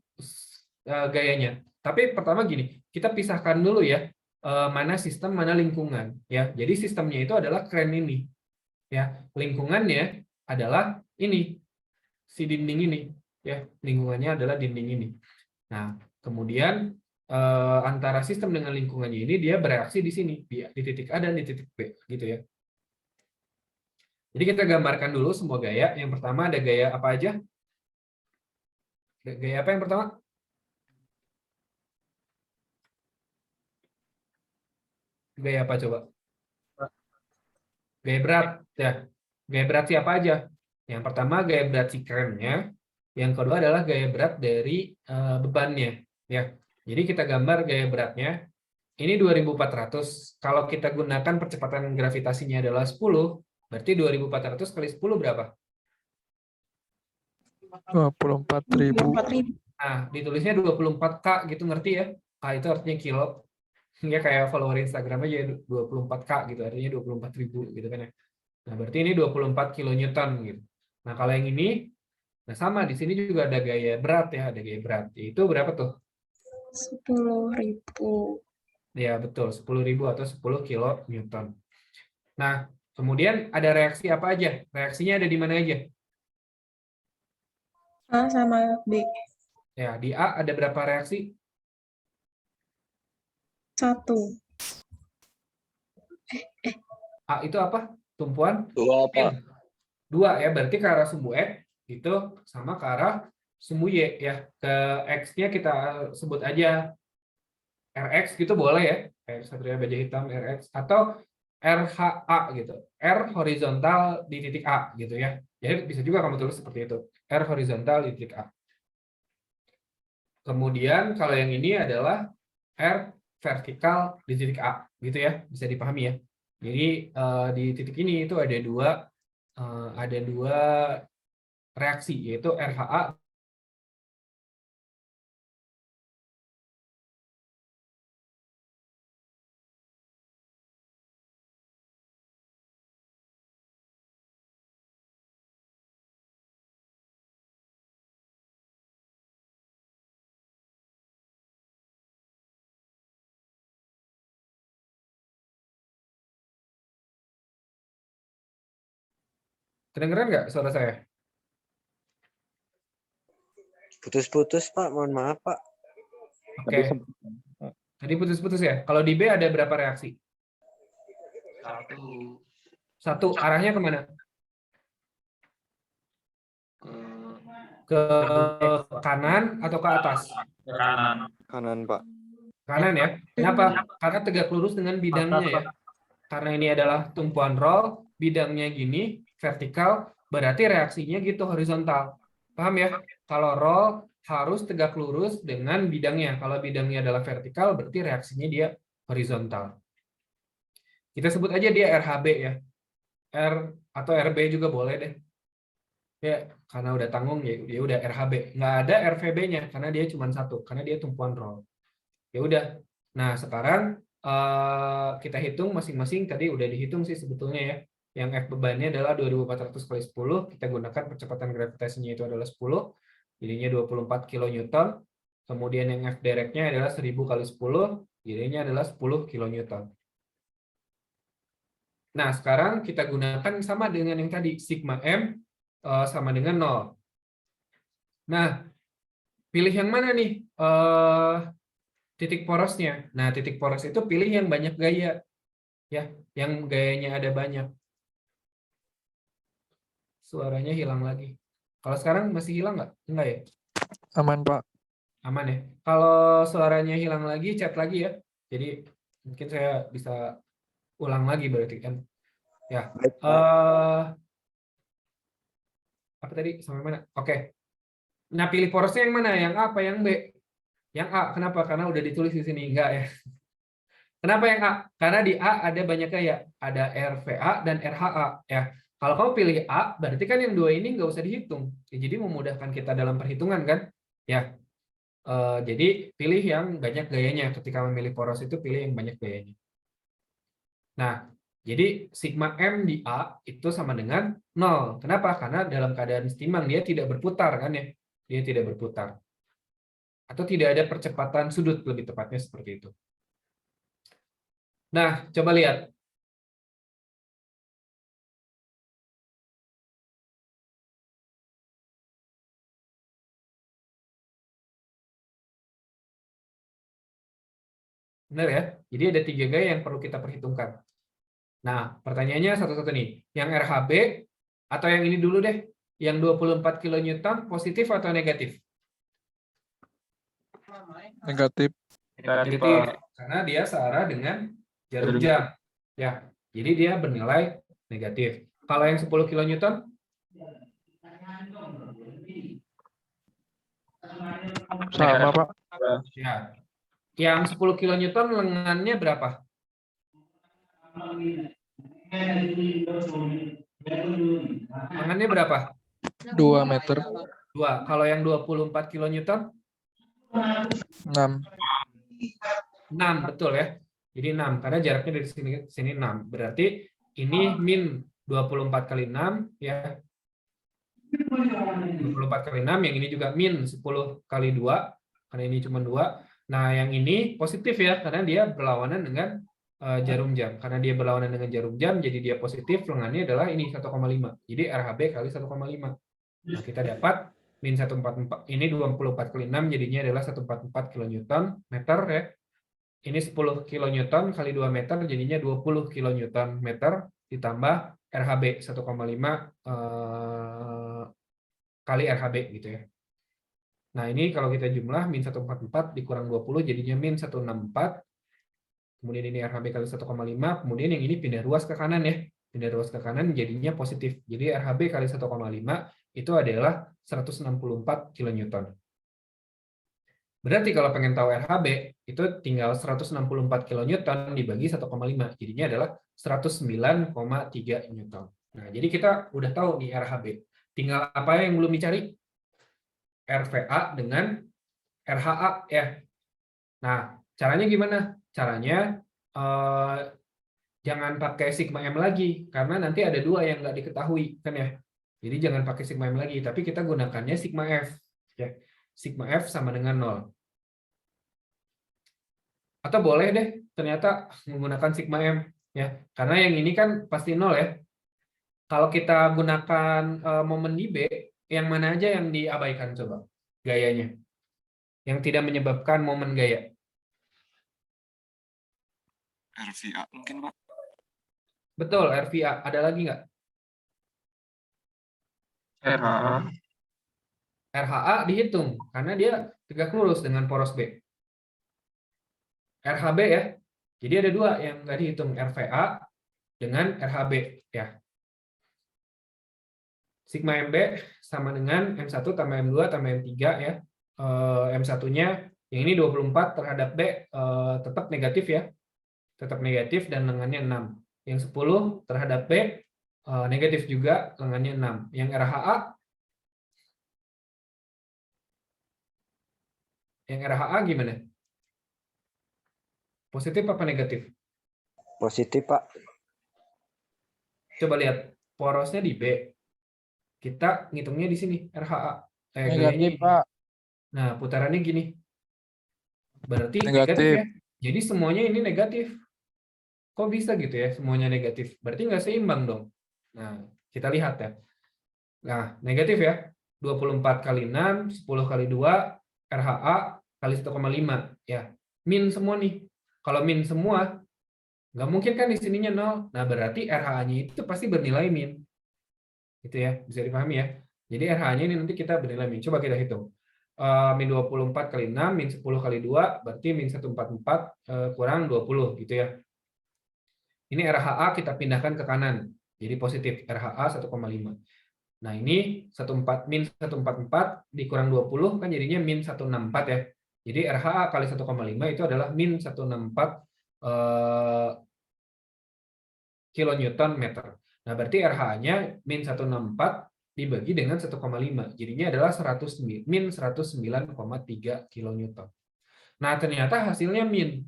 gayanya. Tapi pertama gini, kita pisahkan dulu ya, mana sistem, mana lingkungan. Ya, jadi sistemnya itu adalah kren ini. Ya, lingkungannya adalah ini, si dinding ini. Ya, lingkungannya adalah dinding ini. Nah, kemudian antara sistem dengan lingkungannya ini dia bereaksi di sini, di titik A dan di titik B, gitu ya. Jadi kita gambarkan dulu semua gaya. Yang pertama ada gaya apa aja? Gaya apa yang pertama? Gaya apa coba? Gaya berat. Ya. Gaya berat siapa aja? Yang pertama gaya berat si krennya. Yang kedua adalah gaya berat dari bebannya. Ya. Jadi kita gambar gaya beratnya. Ini 2.400. Kalau kita gunakan percepatan gravitasinya adalah 10, berarti 2.400 kali 10 berapa? 24.000. 24.000. Nah, ditulisnya 24K gitu, ngerti ya? K itu artinya kilo. Ya kayak follower Instagram aja 24K gitu, artinya 24.000 gitu kan ya. Nah, berarti ini 24 kilonewton gitu. Nah, kalau yang ini, nah sama di sini juga ada gaya berat ya, ada gaya berat. Itu berapa tuh? 10.000. Ya, betul, 10.000 atau 10 kilonewton. Nah, kemudian ada reaksi apa aja? Reaksinya ada di mana aja? A sama B. Ya, di A ada berapa reaksi? 1. A itu apa? Tumpuan? 2, Pak. 2 ya, berarti ke arah sumbu X itu sama ke arah sumbu Y ya. Ke X-nya kita sebut aja RX gitu boleh ya. R Satria Baja Hitam RX atau RHA gitu. R horizontal di titik A gitu ya. Jadi bisa juga kamu tulis seperti itu. R horizontal di titik A. Kemudian kalau yang ini adalah R vertikal di titik A gitu ya. Bisa dipahami ya. Jadi di titik ini itu ada dua reaksi yaitu RHA kedengeran nggak suara saya? Putus-putus, Pak. Mohon maaf, Pak. Oke. Tadi putus-putus ya. Kalau di B ada berapa reaksi? 1. 1. Arahnya kemana? Ke kanan atau ke atas? Kanan, Pak. Kanan ya. Kenapa? Karena tegak lurus dengan bidangnya ya. Karena ini adalah tumpuan roll, bidangnya gini, vertikal, berarti reaksinya gitu horizontal. Paham ya? Kalau roll harus tegak lurus dengan bidangnya. Kalau bidangnya adalah vertikal, berarti reaksinya dia horizontal. Kita sebut aja dia RHB ya. R atau RB juga boleh deh. Ya, karena udah tanggung ya dia udah RHB. Nggak ada RVB-nya karena dia cuma satu, karena dia tumpuan roll. Ya udah. Nah, sekarang kita hitung masing-masing, tadi udah dihitung sih sebetulnya ya. Yang F bebannya adalah 2400 kali 10, kita gunakan percepatan gravitasinya itu adalah 10, jadinya 24 kilonewton. Kemudian yang F directnya adalah 1000 kali 10, jadinya adalah 10 kilonewton. Nah, sekarang kita gunakan sama dengan yang tadi, sigma M sama dengan 0. Nah, pilih yang mana nih titik porosnya? Nah, titik poros itu pilih yang banyak gaya. Ya, yang gayanya ada banyak. Suaranya hilang lagi. Kalau sekarang masih hilang nggak? Enggak ya? Aman, Pak. Aman ya? Kalau suaranya hilang lagi, chat lagi ya. Jadi mungkin saya bisa ulang lagi berarti kan. Ya. Baik, Pak. Apa tadi? Sampai mana? Oke. Nah, pilih porosnya yang mana? Yang A apa yang B? Yang A. Kenapa? Karena udah ditulis di sini. Enggak ya. Kenapa yang A? Karena di A ada banyak gaya. Ada RVA dan RHA. Ya. Kalau kamu pilih A, berarti kan yang dua ini nggak usah dihitung. Ya, jadi memudahkan kita dalam perhitungan kan? Ya. Jadi pilih yang banyak gayanya. Ketika memilih poros itu pilih yang banyak gayanya. Nah, jadi sigma M di A itu sama dengan 0. Kenapa? Karena dalam keadaan setimbang dia tidak berputar kan ya. Dia tidak berputar. Atau tidak ada percepatan sudut, lebih tepatnya seperti itu. Nah, coba lihat. Benar ya? Jadi ada 3 gaya yang perlu kita perhitungkan. Nah, pertanyaannya satu-satu nih. Yang RHB atau yang ini dulu deh. Yang 24 kilonewton positif atau negatif? Negatif. Negatif. Karena dia searah dengan jarum jam. Ya. Jadi dia bernilai negatif. Kalau yang 10 kilonewton? Sama, Pak. Ya. Yang 10 kilonewton lengannya berapa? Lengannya berapa? 2 meter. 2. Kalau yang 24 kilonewton? 6. 6, betul ya. Jadi 6, karena jaraknya dari sini ke sini 6. Berarti ini min 24 kali 6 ya. 24 kali 6, yang ini juga min 10 kali 2, karena ini cuma 2. Nah, yang ini positif ya, karena dia berlawanan dengan jarum jam. Karena dia berlawanan dengan jarum jam, jadi dia positif, lengannya adalah ini 1,5. Jadi RHB kali 1,5. Nah, kita dapat min 144, ini 24 kali 6, jadinya adalah 144 kilonewton meter ya. Ini 10 kilonewton kali 2 meter, jadinya 20 kilonewton meter, ditambah RHB 1,5 kali RHB gitu ya. Nah, ini kalau kita jumlah min 144 dikurang 20 jadinya min 164. Kemudian ini RHB kali 1,5, kemudian yang ini pindah ruas ke kanan ya. Pindah ruas ke kanan jadinya positif. Jadi RHB kali 1,5 itu adalah 164 kilonewton. Berarti kalau pengen tahu RHB, itu tinggal 164 kilonewton dibagi 1,5. Jadinya adalah 109,3 newton. Nah, jadi kita udah tahu nih RHB. Tinggal apa yang belum dicari? RVA dengan RHA ya. Nah, caranya gimana? Caranya jangan pakai sigma M lagi, karena nanti ada 2 yang nggak diketahui kan ya. Jadi jangan pakai sigma M lagi, tapi kita gunakannya sigma F. Ya. Sigma F sama dengan 0. Atau boleh deh ternyata menggunakan sigma M ya, karena yang ini kan pasti 0 ya. Kalau kita gunakan momen di B, yang mana aja yang diabaikan coba gayanya, yang tidak menyebabkan momen gaya? RVA mungkin, Pak. Betul, RVA. Ada lagi nggak? RHA. RHA dihitung karena dia tegak lurus dengan poros B. RHB ya. Jadi ada dua yang nggak dihitung, RVA dengan RHB ya. Sigma MB sama dengan M1 tambah M2 tambah M3 ya. M1-nya yang ini 24 terhadap B tetap negatif ya. Tetap negatif dan lengannya 6. Yang 10 terhadap B negatif juga, lengannya 6. Yang RHA gimana? Positif apa negatif? Positif, Pak. Coba lihat porosnya di B. Kita ngitungnya di sini RHA. Negatif, Gayanya ini. Pak. Nah, putarannya gini. Berarti Negatif. negatif ya. Jadi semuanya ini negatif. Kok bisa gitu ya semuanya negatif? Berarti nggak seimbang dong. Nah, kita lihat ya. Nah, negatif ya. 24 kali 6, 10 kali 2, RHA kali 1,5. Ya, min semua nih. Kalau min semua, nggak mungkin kan di sininya 0. Nah, berarti RHA-nya itu pasti bernilai min. Gitu ya, bisa dipahami ya. Jadi RH-nya ini nanti kita bernilai min. Coba kita hitung. Min 24 kali 6, min 10 kali 2, berarti min 144 kurang 20 gitu ya. Ini RHA kita pindahkan ke kanan. Jadi positif, RHA 1,5. Nah ini min 144 dikurang 20 kan jadinya min 164 ya. Jadi RHA kali 1,5 itu adalah min 164 kilonewton meter. Nah berarti RH-nya min 164 dibagi dengan 1,5. Jadinya adalah min 109,3 kilonewton. Nah ternyata hasilnya min.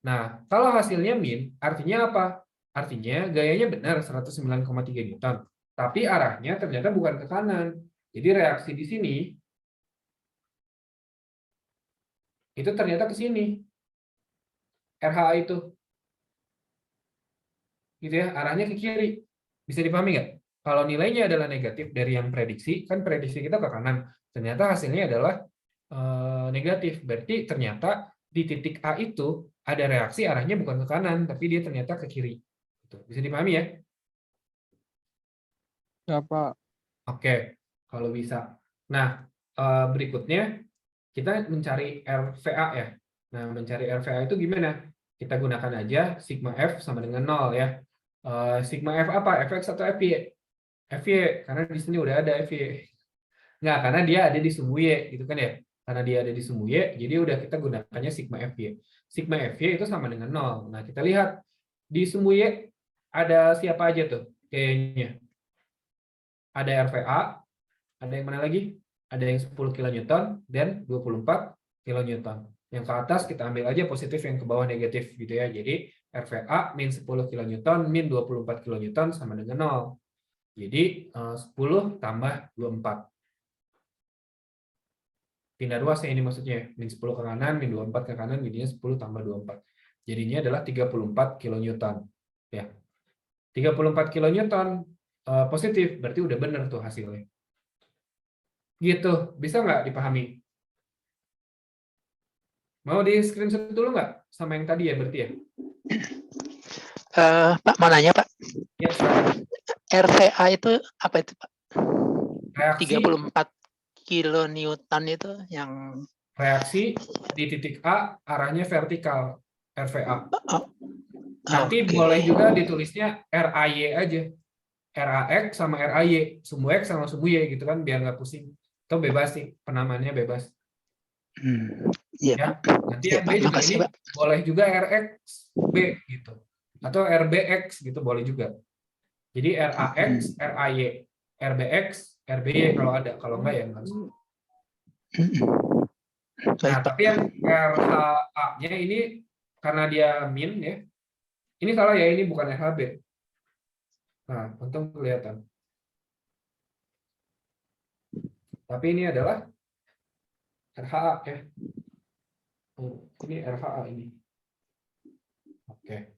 Nah kalau hasilnya min artinya apa? Artinya gayanya benar 109,3 Newton. Tapi arahnya ternyata bukan ke kanan. Jadi reaksi di sini itu ternyata ke sini. RHA itu. Gitu ya, arahnya ke kiri. Bisa dipahami nggak? Kalau nilainya adalah negatif dari yang prediksi, kan prediksi kita ke kanan. Ternyata hasilnya adalah negatif. Berarti ternyata di titik A itu ada reaksi arahnya bukan ke kanan, tapi dia ternyata ke kiri. Bisa dipahami ya? Ya, Pak. Oke, kalau bisa. Nah, berikutnya kita mencari RVA ya. Nah, mencari RVA itu gimana? Kita gunakan aja sigma F sama dengan 0 ya. Sigma F apa? Fx atau Fy? Fy, karena di sini udah ada Fy. Nggak, karena dia ada di sumbu Y, gitu kan ya. Karena dia ada di sumbu Y, jadi udah kita gunakannya sigma Fy. Sigma Fy itu sama dengan 0. Nah, kita lihat di sumbu Y ada siapa aja tuh kayaknya. Ada RVA, ada yang mana lagi? Ada yang 10 kilonewton dan 24 kilonewton. Yang ke atas kita ambil aja positif, yang ke bawah negatif gitu ya. Jadi RVA min 10 kilonewton min 24 kilonewton sama dengan 0. Jadi 10 tambah 24. Pindah ruas ya ini maksudnya. Min 10 ke kanan, min 24 ke kanan, jadinya 10 tambah 24. Jadinya adalah 34 kilonewton. Ya. 34 kilonewton positif, berarti udah benar tuh hasilnya. Gitu, bisa nggak dipahami? Mau di screenshot dulu nggak sama yang tadi ya berarti ya? Pak, mau nanya Pak, Ya, silakan. RVA itu apa itu Pak? Reaksi 34 kilonewton itu yang reaksi di titik A arahnya vertikal, RVA. Nanti oke. boleh juga ditulisnya RAY aja. RAX sama RAY, sumbu X sama sumbu Y gitu kan, biar nggak pusing. Atau bebas sih, penamaannya bebas. Iya, Ya, Pak. nanti Ya, yang Pak, B juga makasih, ini Pak. boleh juga RXB gitu. Atau RBX gitu boleh juga. Jadi RAX, RAY, RBX, RBY kalau ada, kalau enggak ya enggak usah. Nah, Baik, Pak. tapi yang RHA-nya ini karena dia min ya. Ini salah ya, ini bukan RHB. Nah, untung kelihatan. Tapi ini adalah RHA ya. Ini RHA ini. Oke.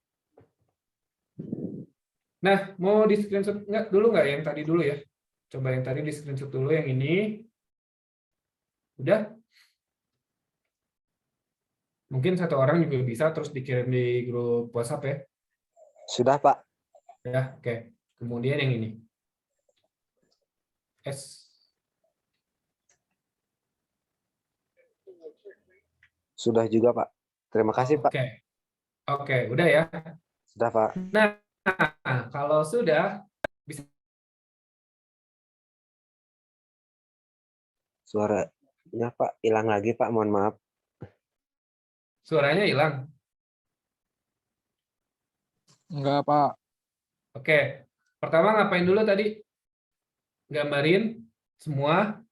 Nah, mau di screenshot dulu nggak yang tadi dulu ya? Coba yang tadi di screenshot dulu, yang ini. Udah? Mungkin satu orang juga bisa terus dikirim di grup WhatsApp ya. Sudah, Pak. Ya, oke. Kemudian yang ini. S. Sudah juga, Pak. Terima kasih, Pak. Oke. Oke, udah ya. Sudah, Pak. Nah, kalau sudah bisa Suaranya, Pak, hilang lagi, Pak. Mohon maaf. suaranya hilang. Enggak, Pak. Oke. Pertama ngapain dulu tadi? Gambarin semua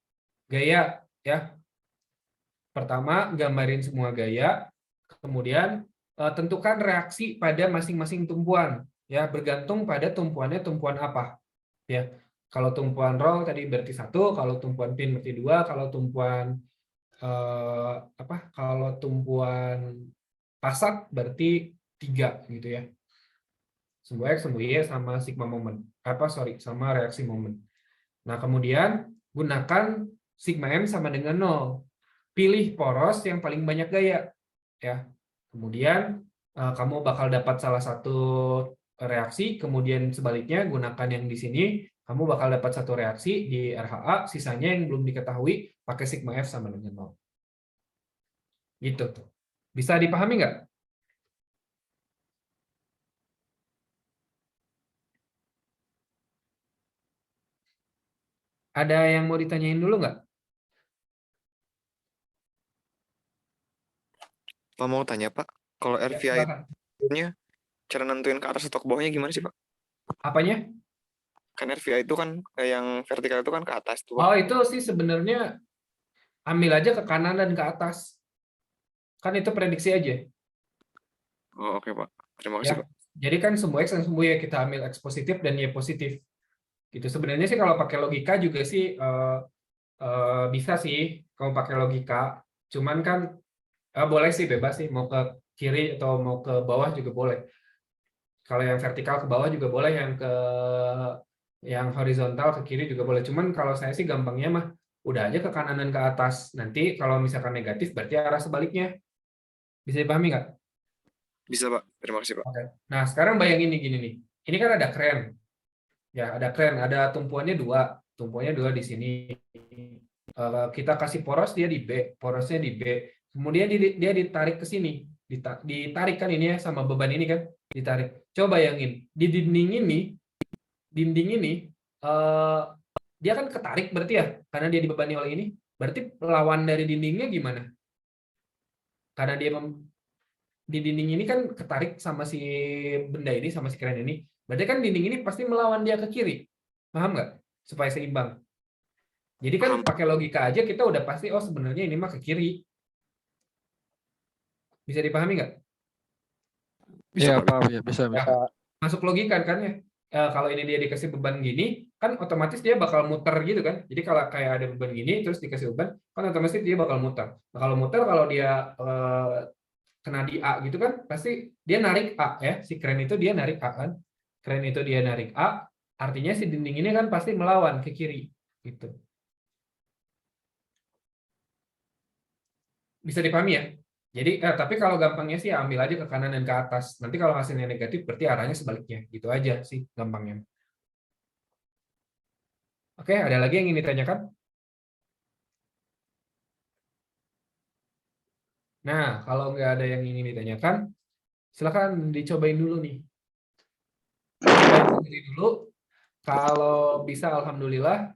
gaya ya. Pertama, gambarin semua gaya, kemudian tentukan reaksi pada masing-masing tumpuan ya, bergantung pada tumpuannya tumpuan apa. Ya. Kalau tumpuan roll tadi berarti 1, kalau tumpuan pin berarti 2, kalau tumpuan kalau tumpuan pasak berarti 3 gitu ya. Sumbu X, sumbu Y sama sigma momen. Sama reaksi momen. Nah, kemudian gunakan sigma M sama dengan 0. Pilih poros yang paling banyak gaya ya. Kemudian kamu bakal dapat salah satu reaksi, kemudian sebaliknya gunakan yang di sini, kamu bakal dapat satu reaksi di RHA, sisanya yang belum diketahui pakai sigma F sama dengan 0. Gitu tuh. Bisa dipahami nggak? Ada yang mau ditanyain dulu nggak? Pak mau tanya, Pak. Kalau Ya, RVI silakan. nya cara nentuin ke atas atau ke bawahnya gimana sih, Pak? Apanya? Kan RVI itu kan yang vertikal itu kan ke atas tuh, Pak. Oh, itu sih sebenarnya ambil aja ke kanan dan ke atas. Kan itu prediksi aja. Oh, oke, Pak. Terima Ya. kasih, Pak. Jadi kan sumbu X dan sumbu Y kita amil X positif dan Y positif. Gitu. Sebenarnya sih kalau pakai logika juga sih bisa sih kalau pakai logika. Cuman kan boleh sih, bebas sih, mau ke kiri atau mau ke bawah juga boleh. Kalau yang vertikal ke bawah juga boleh, yang horizontal ke kiri juga boleh. Cuman kalau saya sih gampangnya mah udah aja ke kanan dan ke atas. Nanti kalau misalkan negatif berarti arah sebaliknya. Bisa dipahami nggak? Bisa, Pak. Terima kasih, Pak. Oke. Nah, sekarang bayangin nih gini nih. Ini kan ada kren. Ya, ada kren, ada tumpuannya 2. Tumpuannya 2 di sini. Kita kasih poros, dia di B, porosnya di B. Kemudian dia ditarik ke sini. Ditarik kan ini ya sama beban ini kan, ditarik. Coba bayangin, di dinding ini dia kan ketarik berarti ya, karena dia dibebani oleh ini. Berarti lawan dari dindingnya gimana? Karena dia di dinding ini kan ketarik sama si benda ini, sama si kren ini. Berarti kan dinding ini pasti melawan dia ke kiri. Paham nggak? Supaya seimbang. Jadi kan pakai logika aja kita udah pasti, oh sebenarnya ini mah ke kiri. Bisa dipahami nggak? Iya, Pak. Ya, bisa. Masuk logika kan ya. Kalau ini dia dikasih beban gini, kan otomatis dia bakal muter gitu kan. Jadi kalau kayak ada beban gini, terus dikasih beban, kan otomatis dia bakal muter. Nah, kalau muter, kalau dia kena di A gitu kan, pasti dia narik A ya. Si kren itu dia narik A kan. Kren itu dia narik A, artinya si dinding ini kan pasti melawan ke kiri. Gitu. Bisa dipahami ya? Jadi, tapi kalau gampangnya sih ambil aja ke kanan dan ke atas. Nanti kalau hasilnya negatif, berarti arahnya sebaliknya. Gitu aja sih gampangnya. Oke, ada lagi yang ingin ditanyakan? Nah, kalau nggak ada yang ingin ditanyakan, silakan dicobain dulu nih. Cobain sendiri dulu. Kalau bisa, alhamdulillah.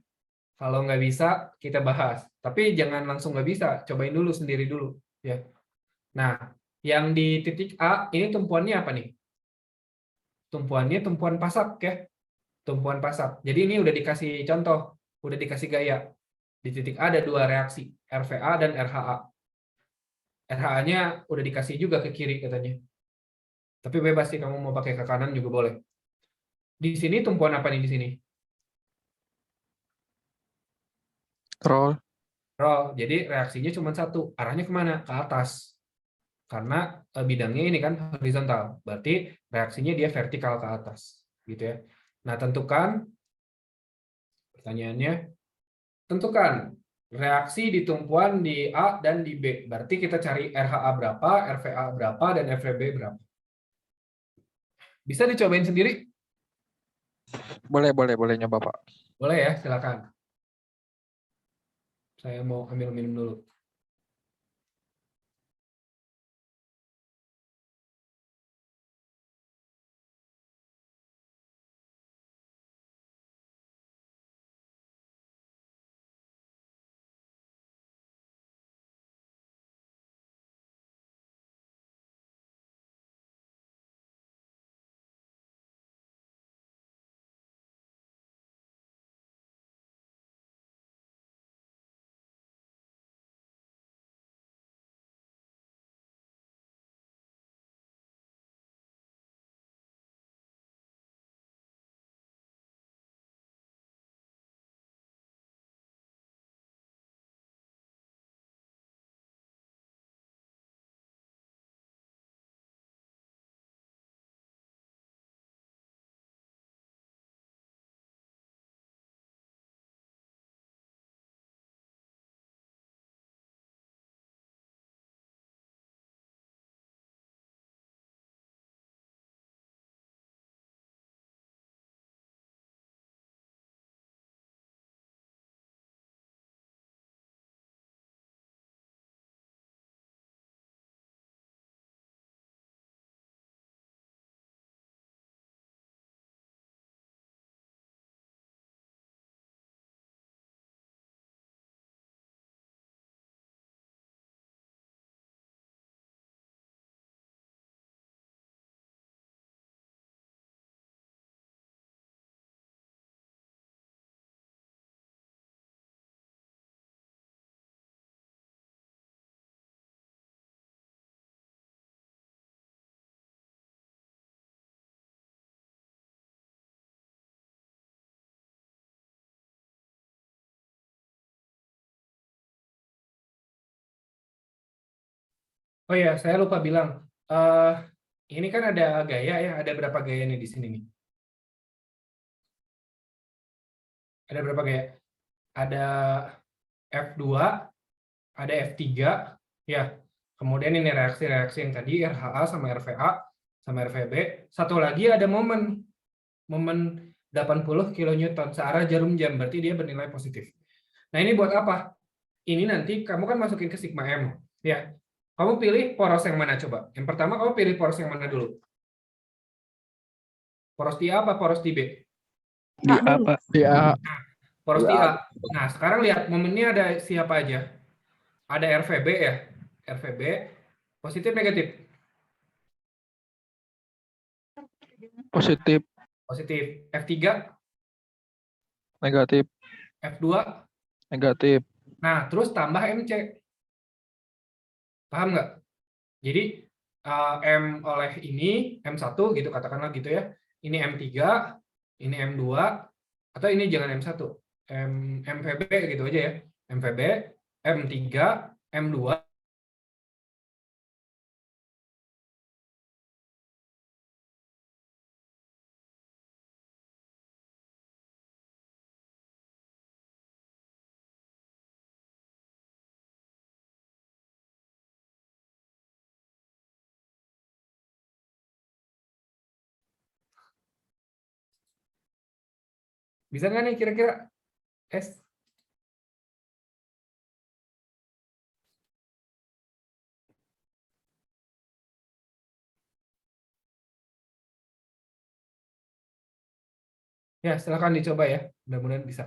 Kalau nggak bisa, kita bahas. Tapi jangan langsung nggak bisa. Cobain dulu sendiri dulu. Ya. Nah, yang di titik A, ini tumpuannya apa nih? Tumpuannya tumpuan pasak ya. Tumpuan pasak. Jadi ini udah dikasih contoh, udah dikasih gaya. Di titik A ada 2 reaksi, RVA dan RHA. RHA-nya udah dikasih juga ke kiri katanya. Tapi bebas sih, kamu mau pakai ke kanan juga boleh. Di sini tumpuan apa nih di sini? Roll. Roll. Jadi reaksinya cuma 1. Arahnya kemana? Ke atas. Karena bidangnya ini kan horizontal. Berarti reaksinya dia vertikal ke atas. Gitu ya. Nah, tentukan. Pertanyaannya. Tentukan reaksi di tumpuan di A dan di B. Berarti kita cari RHA berapa, RVA berapa, dan FVB berapa. Bisa dicobain sendiri? Boleh nyoba, Pak. Boleh ya, silakan. Saya mau ambil minum dulu. Oh ya, saya lupa bilang. eh ini kan ada gaya ya, ada berapa gaya nih di sini nih? Ada berapa gaya? Ada F2, ada F3, ya. Kemudian ini reaksi-reaksi yang tadi RHA sama RVA sama RVB. Satu lagi ada momen 80 kilonewton searah jarum jam, berarti dia bernilai positif. Nah, ini buat apa? Ini nanti kamu kan masukin ke sigma M, ya. Kamu pilih poros yang mana coba? Yang pertama kamu pilih poros yang mana dulu? Poros di A apa poros di B? Di A, Pak. Di A. Poros di A. Nah, sekarang lihat momennya ada siapa aja? Ada RVB ya. RVB positif negatif? Positif, Positif. F3, negatif, F2. negatif. Nah, terus tambah MC. Paham nggak? Jadi M oleh ini M1 gitu katakanlah gitu ya. Ini M3, ini M2, atau ini jangan M1. MVB gitu aja ya. MVB, M3, M2. Bisa nggak nih kira-kira? S. Ya, silakan dicoba ya. Mudah-mudahan bisa.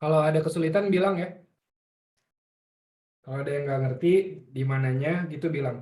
Kalau ada kesulitan bilang ya. Kalau ada yang nggak ngerti di mananya gitu bilang.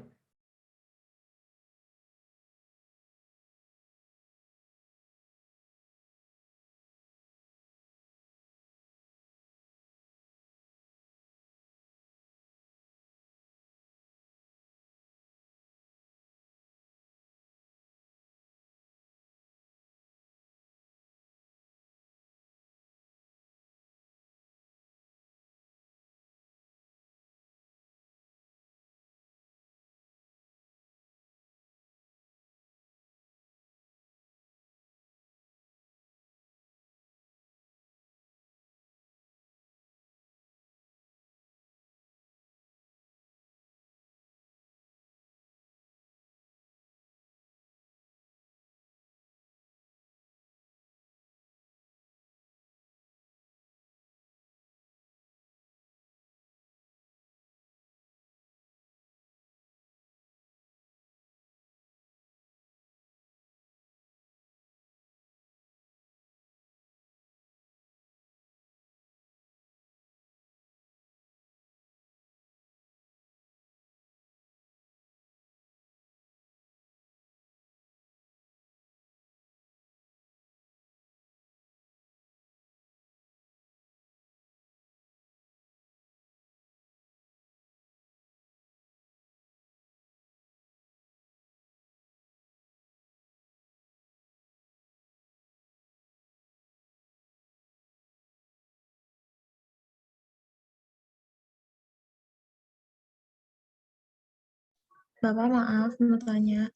Bapak maaf mau tanya.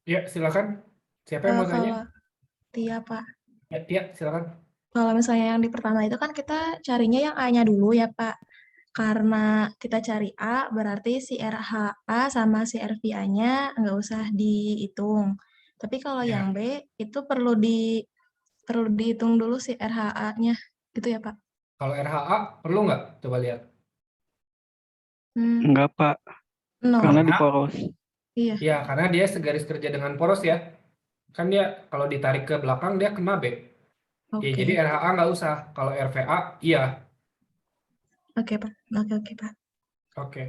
Ya, silakan. Siapa yang mau tanya? Kalau Tia, Pak. Ya, Tia, silakan. Kalau misalnya yang di pertama itu kan kita carinya yang A-nya dulu ya, Pak. Karena kita cari A, berarti si RHA sama si RVA-nya nggak usah dihitung. Tapi kalau Ya. yang B itu perlu dihitung dulu si RHA-nya, gitu ya, Pak? Kalau RHA perlu nggak? Coba lihat. Enggak, Pak. Nol. Karena di Karena- poros. Iya, Ya, karena dia segaris kerja dengan poros ya. Kan dia kalau ditarik ke belakang dia kena B. Ya, oke. jadi RHA nggak usah. Kalau RVA, iya. Oke, Pak. Oke, Pak. Oke.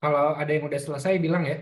Kalau ada yang udah selesai bilang ya.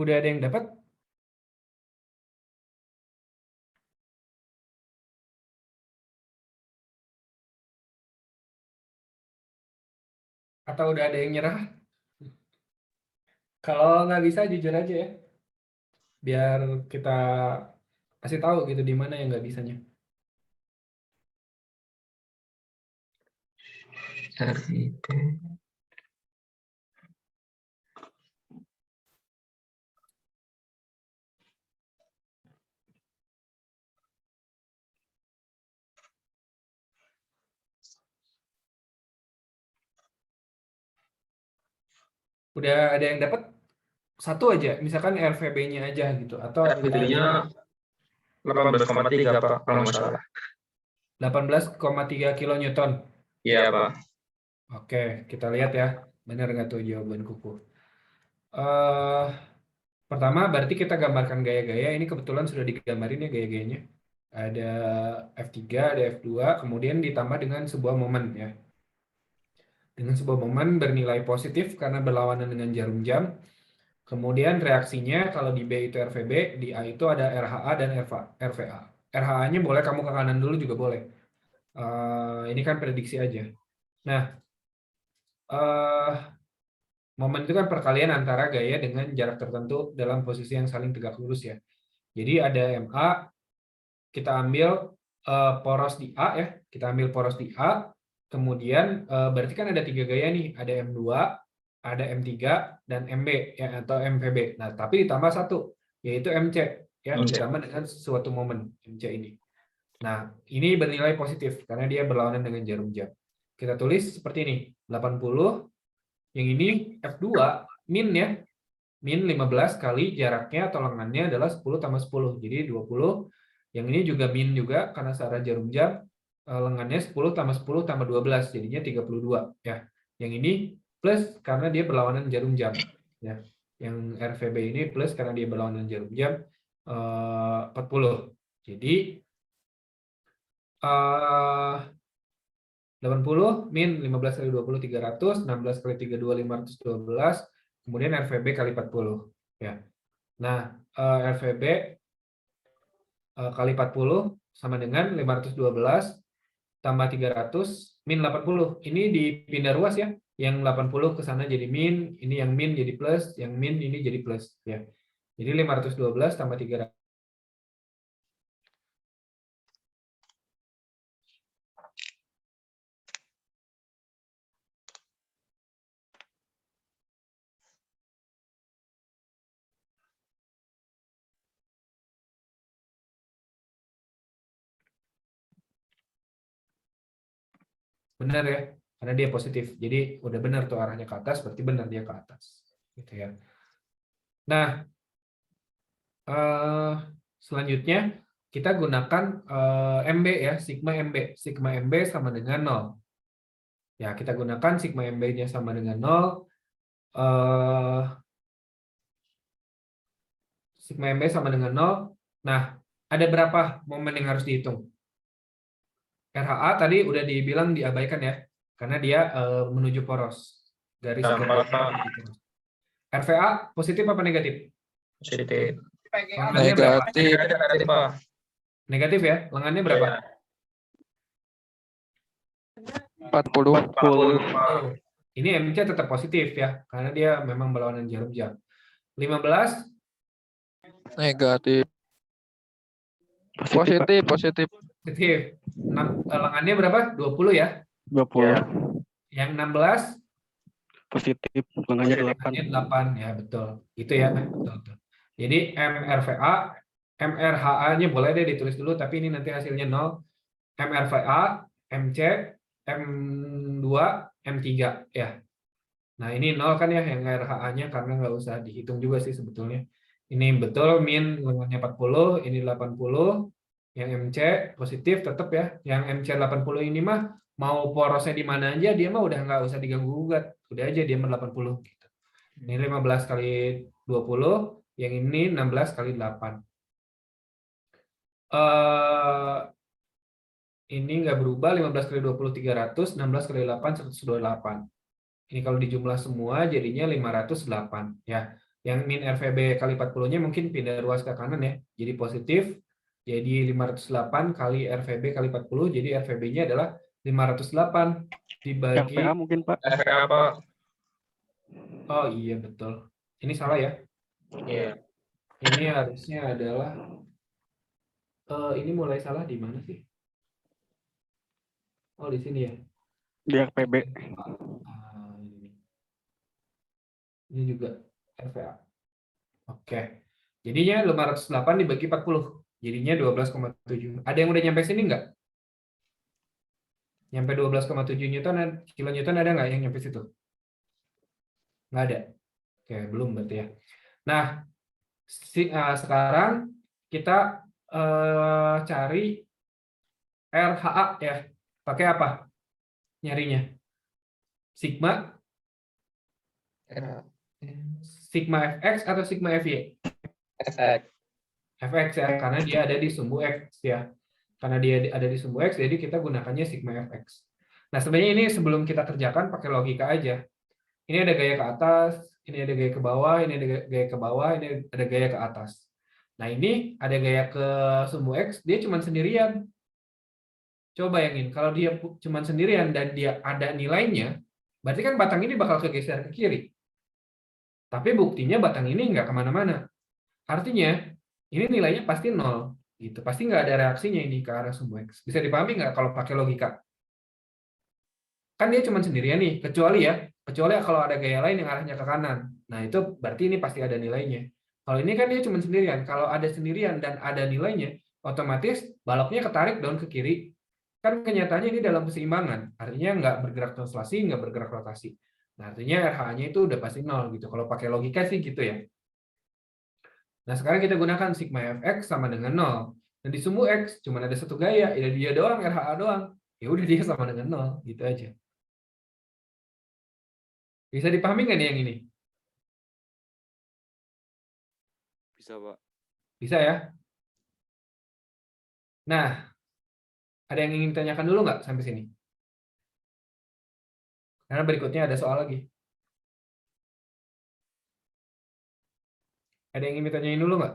Udah ada yang dapat? Atau udah ada yang nyerah? Kalau nggak bisa jujur aja ya. Biar kita kasih tahu gitu di mana yang nggak bisanya. RIP. Udah ada yang dapat? Satu aja, misalkan RVB-nya aja gitu, atau RVB-nya 18,3 Pak, kalau nggak salah. 18,3 kilonewton. Iya Pak. Oke, kita lihat ya, benar nggak tuh jawaban kuku. Pertama, berarti kita gambarkan gaya-gaya. Ini kebetulan sudah digambarin ya gaya-gayanya. Ada F3, ada F2, kemudian ditambah dengan sebuah momen ya. Dengan sebuah momen bernilai positif karena berlawanan dengan jarum jam. Kemudian reaksinya kalau di B itu RVB, di A itu ada RHA dan RVA. RHA-nya boleh kamu ke kanan dulu juga boleh. Ini kan prediksi aja. Nah, momen itu kan perkalian antara gaya dengan jarak tertentu dalam posisi yang saling tegak lurus ya. Jadi ada MA, kita ambil poros di A ya, kita ambil poros di A, kemudian berarti kan ada 3 gaya nih, ada M2, ada M3 dan MB ya, atau MVB. Nah, tapi ditambah satu, yaitu MC ya, ditambah dengan suatu momen MC ini. Nah, ini bernilai positif karena dia berlawanan dengan jarum jam. Kita tulis seperti ini, 80, yang ini F2 min ya, min 15 kali jaraknya atau lengannya adalah 10 tambah 10, jadi 20. Yang ini juga min juga karena searah jarum jam, lengannya 10 tambah 10 tambah 12, jadinya 32 ya. Yang ini plus karena dia berlawanan jarum jam ya. Yang RVB ini plus karena dia berlawanan jarum jam 40. Jadi 80 min 15 kali 20 300, 16 kali 32 512, kemudian RVB kali 40 ya. Nah, RVB kali 40 sama dengan 512 tambah 300 min 80. Ini dipindah ruas ya. Yang 80 ke sana jadi min, ini yang min jadi plus, yang min ini jadi plus ya. Jadi 512 tambah 300. Benar ya, karena dia positif. Jadi udah benar tuh arahnya ke atas, berarti benar dia ke atas. Gitu ya. Nah, selanjutnya kita gunakan MB ya, sigma MB. Sigma MB sama dengan 0. Ya, kita gunakan sigma MB-nya sama dengan 0. Sigma MB sama dengan 0. Nah, ada berapa momen yang harus dihitung? RHA tadi udah dibilang diabaikan ya, karena dia menuju poros. Garis RVA positif apa negatif? Positif. Lengannya berapa? Negatif. Negatif ya? Lengannya berapa? 40. Ini MC tetap positif ya, karena dia memang berlawanan jarum jam. 15? Negatif. Positif. Positif. Lengannya berapa? 20 ya? 20. Yang 16? Positif. Lengannya 8 ya, betul. Itu ya, betul. Jadi MRVA, MRHA-nya boleh deh ditulis dulu, tapi ini nanti hasilnya 0. MRVA, MC, M2, M3 ya. Nah, ini 0 kan ya yang RHA-nya, karena nggak usah dihitung juga sih sebetulnya. Ini betul min lengannya 40, ini 80. Yang MC positif tetap ya. Yang MC 80 ini mah mau porosnya di mana aja dia mah udah nggak usah diganggu gugat. Udah aja dia 80 gitu. Ini 15 kali 20, yang ini 16 kali 8. Ini nggak berubah, 15 kali 20 300, 16 kali 8 128. Ini kalau dijumlah semua jadinya 508 ya. Yang min RVB kali 40-nya mungkin pindah ruas ke kanan ya. Jadi positif. Jadi 508 kali RVB kali 40, jadi RVB-nya adalah 508 dibagi RVA mungkin Pak. RVA Pak. Oh iya betul. Ini salah ya. Iya. Ini harusnya adalah ini mulai salah di mana sih? Oh, di sini ya. Di RPB. Ini juga RVA. Oke. Jadinya 508 dibagi 40. Jadinya 12,7. Ada yang udah nyampe sini nggak? Nyampe 12,7 kilonewton ada nggak yang nyampe situ? Nggak ada. Oke, belum berarti ya. Nah, sekarang kita cari RHA ya. Pakai apa? Nyarinya. Sigma fx atau sigma fy? Fx ya, karena dia ada di sumbu x ya. Karena dia ada di sumbu x, jadi kita gunakannya sigma fx. Nah, sebenarnya ini sebelum kita kerjakan pakai logika aja. Ini ada gaya ke atas, ini ada gaya ke bawah, ini ada gaya ke bawah, ini ada gaya ke atas. Nah, ini ada gaya ke sumbu x, dia cuma sendirian. Coba bayangin, kalau dia cuma sendirian dan dia ada nilainya, berarti kan batang ini bakal kegeser ke kiri. Tapi buktinya batang ini nggak kemana-mana. Artinya, ini nilainya pasti 0. Gitu. Pasti nggak ada reaksinya ini ke arah sumbu X. Bisa dipahami nggak kalau pakai logika? Kan dia cuma sendirian nih, kecuali kalau ada gaya lain yang arahnya ke kanan. Nah, itu berarti ini pasti ada nilainya. Kalau ini kan dia cuma sendirian. Kalau ada sendirian dan ada nilainya, otomatis baloknya ketarik down ke kiri. Kan kenyataannya ini dalam keseimbangan. Artinya nggak bergerak translasi, nggak bergerak rotasi. Nah, artinya RH-nya itu udah pasti 0 gitu. Kalau pakai logika sih gitu ya. Nah, sekarang kita gunakan sigma fx sama dengan 0. Dan di sumbu x cuma ada satu gaya, ya dia doang, RHA doang. Ya udah dia sama dengan 0, gitu aja. Bisa dipahami nggak nih yang ini? Bisa, Pak. Bisa ya? Nah, ada yang ingin ditanyakan dulu nggak sampai sini? Karena berikutnya ada soal lagi. Ada yang ingin ditanyain dulu nggak?